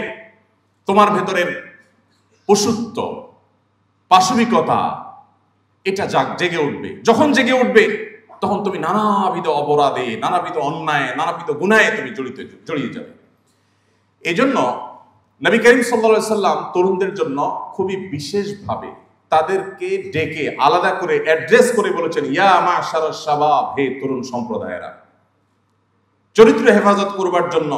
তোমার ভেতরের পশুত্ব, পাশবিকতা এটা জেগে উঠবে। যখন জেগে উঠবে তখন তুমি নানাবিধ অপরাধে, নানাবিধ অন্যায়, নানাবিধ গুনাহে তুমি জড়িয়ে যাবে। এই জন্য নবী করিম সাল্লাল্লাহু আলাইহি সাল্লাম তরুণদের জন্য খুবই বিশেষভাবে তাদেরকে ডেকে আলাদা করে অ্যাড্রেস করে বলেছেন ইয়া মাশারাশ শাবাব, হে তরুণ সম্প্রদায়েরা। চরিত্র হেফাজত করবার জন্য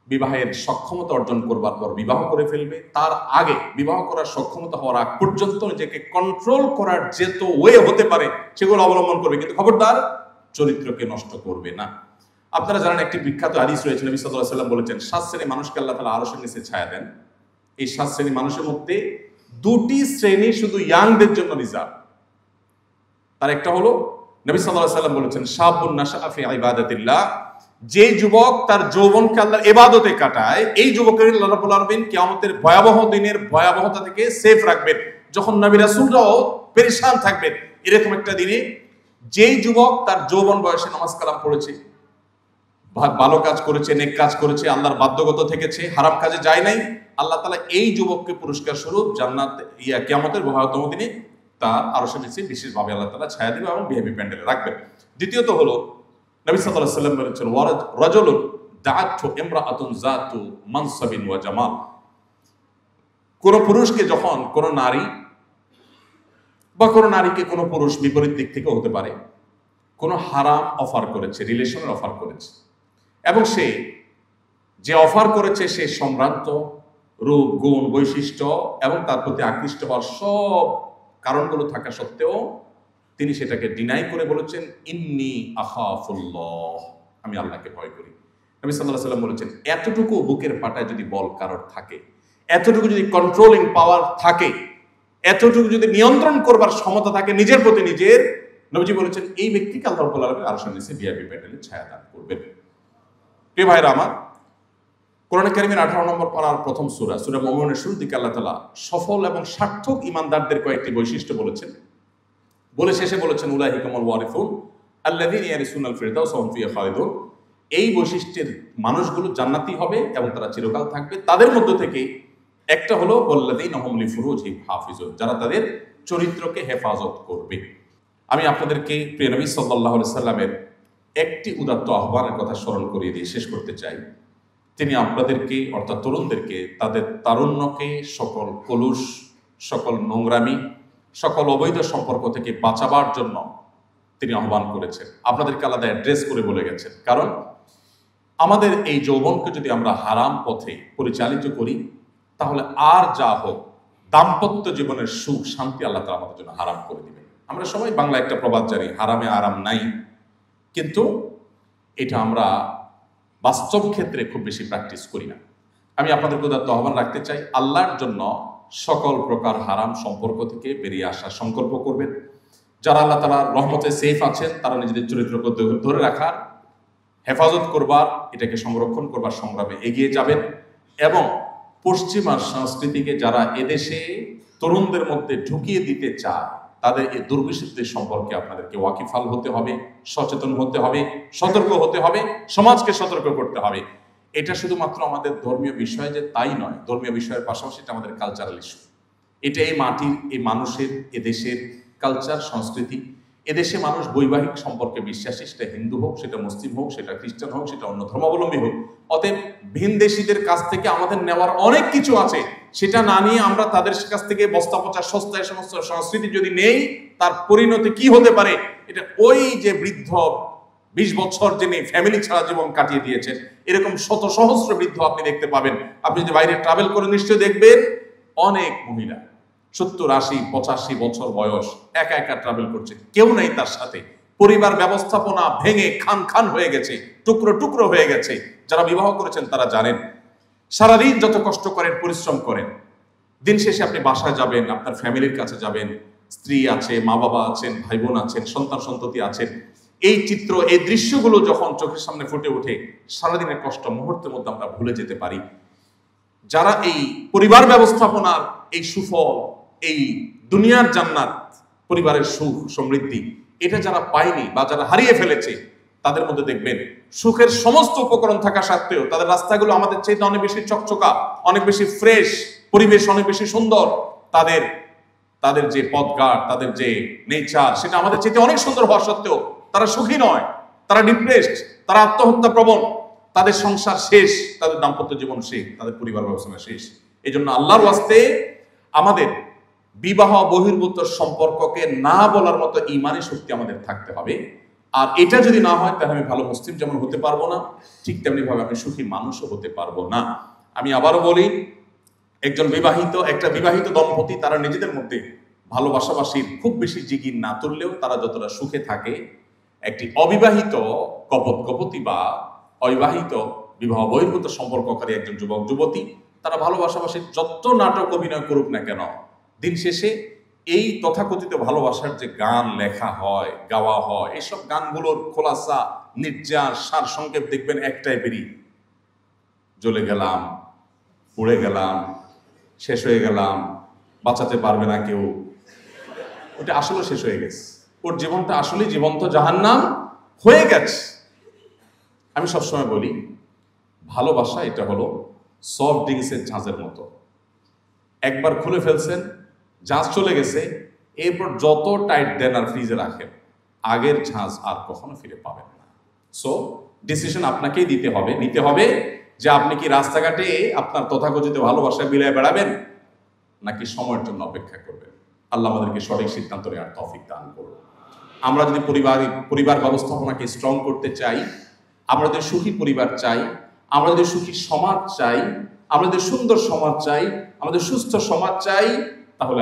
বিবাহের সক্ষমতা অর্জন করবার পর বিবাহ করে ফেলবে, তার আগে বিবাহ করার সক্ষমতা হওয়ার আগ পর্যন্ত নিজেকে কন্ট্রোল করার যেত ওয়ে হতে পারে সেগুলো অবলম্বন করবে, কিন্তু খবরদার চরিত্রকে নষ্ট করবে না। আপনারা জানেন একটি বিখ্যাত হাদিস রয়েছে, নবী সাল্লাল্লাহু আলাইহি ওয়াসাল্লাম বলেছেন 7 শ্রেণী মানুষকে আল্লাহ তাআলা আরশের নিচে ছায়া দেন। এই 7 শ্রেণী মানুষের মধ্যে 2টি শ্রেণী শুধু ইয়াংদের জন্য রিজার্ভ। তার একটা হলো নবী সাল্লাল্লাহু আলাইহি ওয়াসাল্লাম বলেছেন শাবুন নাশাআ ফি ইবাদাতিল্লাহ, যে যুবক তার যৌবনকে আল্লাহর ইবাদতে কাটায়, এই যুবকের আল্লাহ রাব্বুল আলামিন কিয়ামতের ভয়াবহ দিনের ভয়াবহতা থেকে সেফ রাখবেন। যখন নবী রাসূলরাও পেরেশান থাকবেন, এরকম একটা দিনে যেই যুবক তার যৌবন বয়সে নামাজ কালাম পড়েছে, ভালো কাজ করেছে, নেক কাজ করেছে, আল্লাহর বাধ্যগত থেকেছে, হারাম কাজে যায় নাই, আল্লাহ তাআলা এই যুবককে পুরস্কার স্বরূপ জান্নাত কিয়ামতের ভয়াবহতম দিনে তার আরশের নিচে বিশেষভাবে আল্লাহ তাআলা ছায়া দিবে এবং ভিআইপি প্যান্ডেলে রাখবেন। দ্বিতীয়ত হলো নবী সাল্লাল্লাহু আলাইহি ওয়াসাল্লাম বলেছেন রাজুলুন দাআতহু ইমরাআতুন যাতু মানসাবিন ওয়া জামাল। কোন পুরুষকে যখন কোন নারী বা কোন নারীকে কোন পুরুষ বিপরীত দিক থেকে হতে পারে কোন হারাম অফার করেছে, রিলেশনের অফার করেছে, এবং সে যে অফার করেছে সে সম্ভ্রান্ত রূপ, গুণ, বৈশিষ্ট্য এবং তার প্রতি আকৃষ্ট হওয়ার সব কারণগুলো থাকা সত্ত্বেও তিনি সেটাকে ডিনাই করে বলেছেন ইন্নী আখাফুল্লাহ, আমি আল্লাহকে ভয় করি। নবী সাল্লাল্লাহু আলাইহি ওয়াসাল্লাম বলেছেন এতটুকু বুকের পাটায় যদি বল কারোর থাকে, এতটুকু যদি কন্ট্রোলিং পাওয়ার থাকে, এতটুকু যদি নিয়ন্ত্রণ করবার ক্ষমতা থাকে নিজের প্রতি নিজের, নবীজি বলেছেন এই ব্যক্তিকে আল্লাহ রাব্বুল আলামিন আরশের নিচে ভিআইপি প্যান্ডেলে ছায়া দান করবেন। প্রিয় ভাইরা আমার, কোরআন কারীমের 18 নম্বর পারার প্রথম সূরা সূরা মুমিনুনের শুরুর দিকে আল্লাহ তাআলা সফল এবং সার্থক ঈমানদারদের কয়েকটি বৈশিষ্ট্য বলেছেন, বলে শেষে বলেছেন উলাইহিকাল ওয়ারিসুন আল্লাযীনা ইয়ারিসুনাল ফিরদাউস ওয়া হুম ফিহা খালিদুন। এই বৈশিষ্ট্যের মানুষগুলো জান্নাতি হবে এবং তারা চিরকাল থাকবে। তাদের মধ্য থেকে একটা হলো ওয়াল্লাযীনা হুম লিফুরুজিহিম হাফিজুন, যারা তাদের চরিত্রকে হেফাজত করবে। আমি আপনাদেরকে প্রিয় নবী সাল্লাল্লাহু আলাইহি সাল্লামের একটি উদাত্ত আহ্বানের কথা স্মরণ করিয়ে দিয়ে শেষ করতে চাই। তিনি আপনাদেরকে অর্থাৎ তরুণদেরকে তাদের তারুণ্যকে সকল কলুষ, সকল নোংরামি, সকল অবৈধ সম্পর্ক থেকে বাঁচাবার জন্য তিনি আহ্বান করেছেন। আপনাদেরকে আলাদা অ্যাড্রেস করে বলে গেছেন, কারণ আমাদের এই যৌবনকে যদি আমরা হারাম পথে পরিচালিত করি তাহলে আর যা হোক দাম্পত্য জীবনের সুখ শান্তি আল্লাহ তাআলা আমাদের জন্য হারাম করে দিবেন। আমরা সবাই বাংলা একটা প্রবাদ জানি, হারামে আরাম নাই, কিন্তু এটা আমরা বাস্তব ক্ষেত্রে খুব বেশি প্র্যাকটিস করি না। আমি আপনাদেরকে উদাত্ত আহ্বান রাখতে চাই, আল্লাহর জন্য সকল প্রকার হারাম সম্পর্ক থেকে বেরিয়ে আসার সংকল্প করবেন। যারা আল্লাহ তাআলার রহমতে সেফ আছেন তারা নিজেদের চরিত্রকে ধরে রাখার হেফাজত করবার, এটাকে সংরক্ষণ করবার সংগ্রামে এগিয়ে যাবেন। এবং পশ্চিমা সংস্কৃতিকে যারা এদেশে তরুণদের মধ্যে ঢুকিয়ে দিতে চায়, তাদের এই দুর্বিষিদ্ধের সম্পর্কে আপনাদেরকে ওয়াকিফাল হতে হবে, সচেতন হতে হবে, সতর্ক হতে হবে, সমাজকে সতর্ক করতে হবে। এটা শুধুমাত্র আমাদের ধর্মীয় বিষয় যে তাই নয়, ধর্মীয় বিষয়ের পাশাপাশি এটা আমাদের কালচারাল ইস্যু। এটা এই মাটির, এই মানুষের, এদেশের কালচার, সংস্কৃতি। এদেশে মানুষ বৈবাহিক সম্পর্কে বিশ্বাসী, সেটা হিন্দু হোক, সেটা মুসলিম হোক, সেটা খ্রিস্টান হোক, সেটা অন্য ধর্মাবলম্বী হোক। অতএব ভিনদেশীদের কাছ থেকে আমাদের নেওয়ার অনেক কিছু আছে, সেটা না নিয়ে আমরা তাদের কাছ থেকে বস্তা পচা সস্তায় সমস্ত সংস্কৃতি যদি নেই, তার পরিণতি কি হতে পারে? এটা ওই যে বৃদ্ধ 20 বছর যিনি ফ্যামিলি ছাড়া জীবন কাটিয়ে দিয়েছেন, এরকম শত সহস্র বৃদ্ধ আপনি দেখতে পাবেন। আপনি যদি বাইরে ট্রাভেল করে নিশ্চয়ই দেখবেন অনেক মহিলা 70, 80, 85 বছর বয়স একা একা ট্রাভেল করছে, কেউ নাই তার সাথে। পরিবার ব্যবস্থাপনা ভেঙে খান খান হয়ে গেছে, টুকরো টুকরো হয়ে গেছে। যারা বিবাহ করেছেন তারা জানেন, সারাদিন যত কষ্ট করেন, পরিশ্রম করেন, দিন শেষে আপনি বাসায় যাবেন, আপনার ফ্যামিলির কাছে যাবেন, স্ত্রী আছে, মা বাবা আছেন, ভাই বোন আছেন, সন্তান সন্ততি আছেন। এই চিত্র, এই দৃশ্যগুলো যখন চোখের সামনে ফুটে ওঠে, সারাদিনের কষ্ট মুহূর্তের মধ্যে আমরা ভুলে যেতে পারি। যারা এই পরিবার ব্যবস্থাপনার এই সুফল, এই দুনিয়ার জান্নাত, পরিবারের সুখ সমৃদ্ধি, এটা যারা পায়নি বা যারা হারিয়ে ফেলেছে, তাদের মধ্যে দেখবেন সুখের সমস্ত উপকরণ থাকা সত্ত্বেও তাদের রাস্তাগুলো আমাদের চাইতে অনেক বেশি চকচকা, অনেক বেশি ফ্রেশ, পরিবেশ অনেক বেশি সুন্দর। তাদের যে পথঘাট, তাদের যে নেচার, সেটা আমাদের চাইতে অনেক সুন্দর হওয়া সত্ত্বেও তারা সুখী নয়, তারা ডিপ্রেসড, তারা আত্মহত্যা প্রবণ, তাদের সংসার শেষ, তাদের দাম্পত্য জীবন শেষ, তাদের পরিবার ব্যবস্থা শেষ। এই জন্য আল্লাহর ওয়াস্তে আমাদের বিবাহ বহির্ভূত সম্পর্ককে না বলার মতো ঈমানি শক্তি আমাদের থাকতে হবে। আর এটা যদি না হয়, তাহলে আমি ভালো মুসলিম যেমন হতে পারবো না, ঠিক তেমনি ভাবে আমি সুখী মানুষও হতে পারবো না। আমি আবারও বলি, একটা বিবাহিত দম্পতি তারা নিজেদের মধ্যে ভালোবাসাবাসির খুব বেশি জিগির না তুললেও তারা যতটা সুখে থাকে, একটি অবিবাহিত কপতি বা অবিবাহিত বিবাহ বহির্ভূত সম্পর্ককারী একজন যুবক যুবতী, তারা ভালোবাসাবাসির যত নাটক অভিনয় করুক না কেন, দিন শেষে এই তথাকথিত ভালোবাসার যে গান লেখা হয়, গাওয়া হয়, এইসব গানগুলোর খোলাসা, নির্যাস, সার সংক্ষেপ দেখবেন এক টাইপেরই। জ্বলে গেলাম, পুড়ে গেলাম, শেষ হয়ে গেলাম, বাঁচাতে পারবে না কেউ। ওটা আসলে শেষ হয়ে গেছে, ওর জীবনটা আসলে জীবন্ত জাহান্নাম হয়ে গেছে। আমি সবসময় বলি, ভালোবাসা এটা হলো সফট ড্রিঙ্কসের ঝাঁজের মতো। একবার খুলে ফেলছেন, ঝাঁজ চলে গেছে, এরপর যত টাইট দেন আর ফ্রিজে রাখেন, আগের ঝাঁজ আর কখনো ফিরে পাবেন না। সো ডিসিশন আপনাকেই নিতে হবে যে আপনি কি রাস্তাঘাটে আপনার তথাকথিত ভালোবাসা বিলায় বেড়াবেন, নাকি সময়ের জন্য অপেক্ষা করবেন। আল্লাহ আমাদেরকে সঠিক সিদ্ধান্ত নেওয়ার তৌফিক দান করুন। আমরা যদি পরিবার ব্যবস্থাপনাকে স্ট্রং করতে চাই, আমরা যদি সুখী পরিবার চাই, আমরা যদি সুখী সমাজ চাই, আমরা যদি সুন্দর সমাজ চাই, আমাদের সুস্থ সমাজ চাই, তাহলে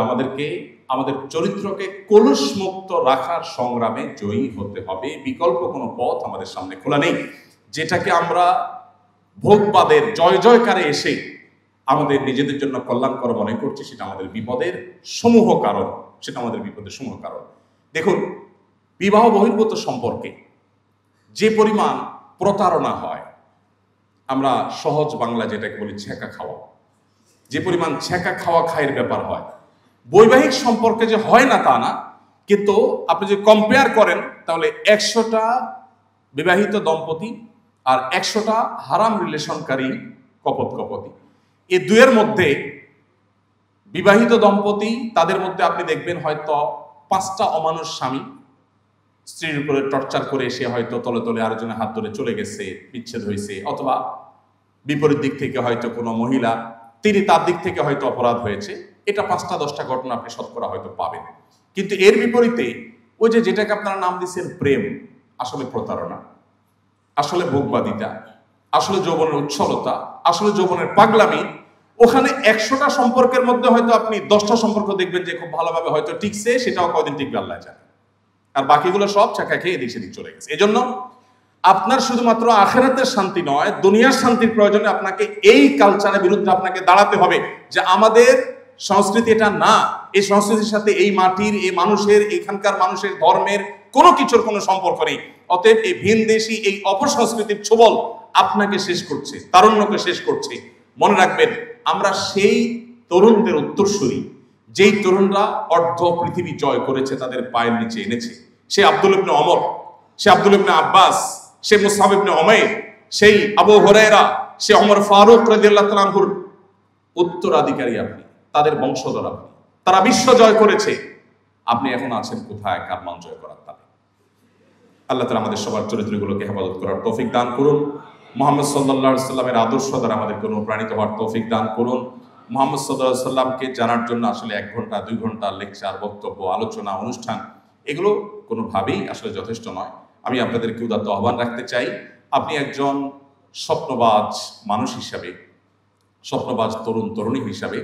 আমাদের চরিত্রকে কলুষমুক্ত রাখার সংগ্রামে জয়ী হতে হবে। বিকল্প কোনো পথ আমাদের সামনে খোলা নেই। যেটাকে আমরা ভোগবাদের জয় জয়কারে এসে আমাদের নিজেদের জন্য কল্যাণকর মনে করছি, সেটা আমাদের বিপদের সমূহ কারণ। দেখুন, বিবাহ বহির্ভূত সম্পর্কে যে পরিমাণ প্রতারণা হয়, আমরা সহজ বাংলা যেটাকে বলি ছ্যাঁকা খাওয়া, যে পরিমাণ ছ্যাঁকা খাওয়া খায়ের ব্যাপার হয়, বৈবাহিক সম্পর্কে যে হয় না তা না, কিন্তু আপনি যদি কম্পেয়ার করেন, তাহলে 100টা বিবাহিত দম্পতি আর 100টা হারাম রিলেশনকারী কপতি, এই দুয়ের মধ্যে বিবাহিত দম্পতি, তাদের মধ্যে আপনি দেখবেন হয়তো 5টা অমানুষ স্বামী স্ত্রীর উপরে টর্চার করে সে হয়তো তলে তলে আরেকজনের হাত ধরে চলে গেছে, বিচ্ছেদ হয়েছে, অথবা বিপরীত দিক থেকে হয়তো কোনো মহিলা, তিনি তার দিক থেকে হয়তো অপরাধ হয়েছে। এটা 5টা 10টা ঘটনা আপনি শতকরা হয়তো পাবেন। কিন্তু এর বিপরীতে ওই যেটাকে আপনারা নাম দিচ্ছেন প্রেম, আসলে প্রতারণা, আসলে ভোগবাদিতা, আসলে যৌবনের উচ্ছলতা, আসলে যৌবনের পাগলামি, ওখানে 100টা সম্পর্কের মধ্যে হয়তো আপনি 10টা সম্পর্ক দেখবেন যে খুব ভালোভাবে হয়তো টিকছে, সেটাও কয়দিন টিকবে আল্লাহ জানে, আর বাকিগুলো সব চাকা খেয়ে এদিক সেদিক চলে গেছে। এজন্য আপনার শুধুমাত্র আখিরাতের শান্তি নয়, দুনিয়ার শান্তির প্রয়োজনে আপনাকে এই কালচারের বিরুদ্ধে আপনাকে দাঁড়াতে হবে যে আমাদের সংস্কৃতি এটা না, এই সংস্কৃতির সাথে এই মাটির, এই মানুষের, এখানকার মানুষের ধর্মের কোনো কিছুর কোনো সম্পর্ক নেই। অতএব এই ভিনদেশী এই অপসংস্কৃতির ছোবল আপনাকে শেষ করছে, তারুণ্যকে শেষ করছে। মনে রাখবেন, আমরা সেই তরুণদের উত্তরসূরি যেই তরুণরা অর্ধ পৃথিবী জয় করেছে, তাদের পায়ের নিচে এনেছে। সে আব্দুল ইবনে ওমর, সে আব্দুল ইবনে আব্বাস, সে মুসআব ইবনে উমাইর, সেই আবু হুরায়রা, সে ওমর ফারুক রাদিয়াল্লাহু তাআলা আনহুর উত্তরাধিকারী আপনি, তাদের বংশধর আপনি। তারা বিশ্ব জয় করেছে, আপনি এখন আছেন কোথায় কার মান জয় করার তালে? আল্লাহ তাআলা আমাদের সবার চরিত্রগুলোকে হেফাজত করার তৌফিক দান করুন। মুহাম্মদ সাল্লাল্লাহু আলাইহি সাল্লামের আদর্শ দ্বারা আমাদেরকে অনুপ্রাণিত হওয়ার তৌফিক দান করুন। মুহাম্মদ সাল্লাল্লাহু আলাইহি সাল্লামকে জানার জন্য আসলে 1 ঘন্টা 2 ঘন্টা লেকচার, বক্তব্য, আলোচনা, অনুষ্ঠান এগুলো কোনোভাবেই আসলে যথেষ্ট নয়। আমি আপনাদেরকে উদাত্ত আহ্বান রাখতে চাই, আপনি একজন স্বপ্নবাজ মানুষ হিসাবে, স্বপ্নবাজ তরুণ তরুণী হিসাবে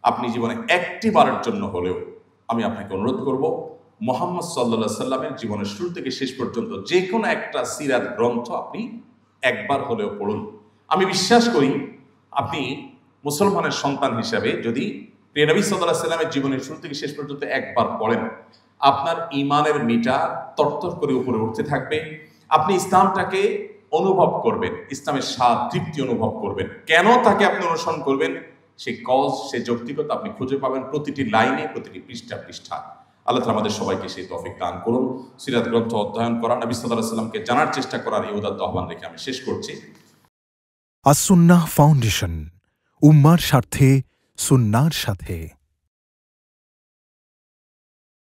আপনি জীবনে একটি বারের জন্য হলেও আমি আপনাকে অনুরোধ করব, মুহাম্মদ সাল্লাল্লাহু আলাইহি সাল্লামের জীবনের শুরু থেকে শেষ পর্যন্ত যে কোনো একটা সিরাত গ্রন্থ আপনি একবার হলেও পড়ুন। আমি বিশ্বাস করি আপনি মুসলমানের সন্তান হিসাবে যদি প্রিয় নবী সাল্লাল্লাহু আলাইহি সাল্লামের জীবনের শুরু থেকে শেষ পর্যন্ত একবার পড়েন, আপনার ঈমানের মিটা তরতর করে উপরে উঠতে থাকবে। আপনি ইসলামটাকে অনুভব করবেন, ইসলামের স্বাদ তৃপ্তি অনুভব করবেন। কেন তাকে আপনি অনুসরণ করবেন, সেই কজ, সেই যৌক্তিকতা আপনি খুঁজে পাবেন প্রতিটি লাইনে, প্রতিটি পৃষ্ঠা পৃষ্ঠা। আল্লাহ তাআলা আমাদের সবাইকে সেই তৌফিক দান করুন। সিরাত গ্রন্থ অধ্যয়ন করা, নবী সাল্লাল্লাহু আলাইহি সাল্লামকে জানার চেষ্টা করার এই উদাত্ত আহ্বান রেখে আমি শেষ করছি। আস-সুন্নাহ ফাউন্ডেশন, উম্মার স্বার্থে সুন্নাহর সাথে।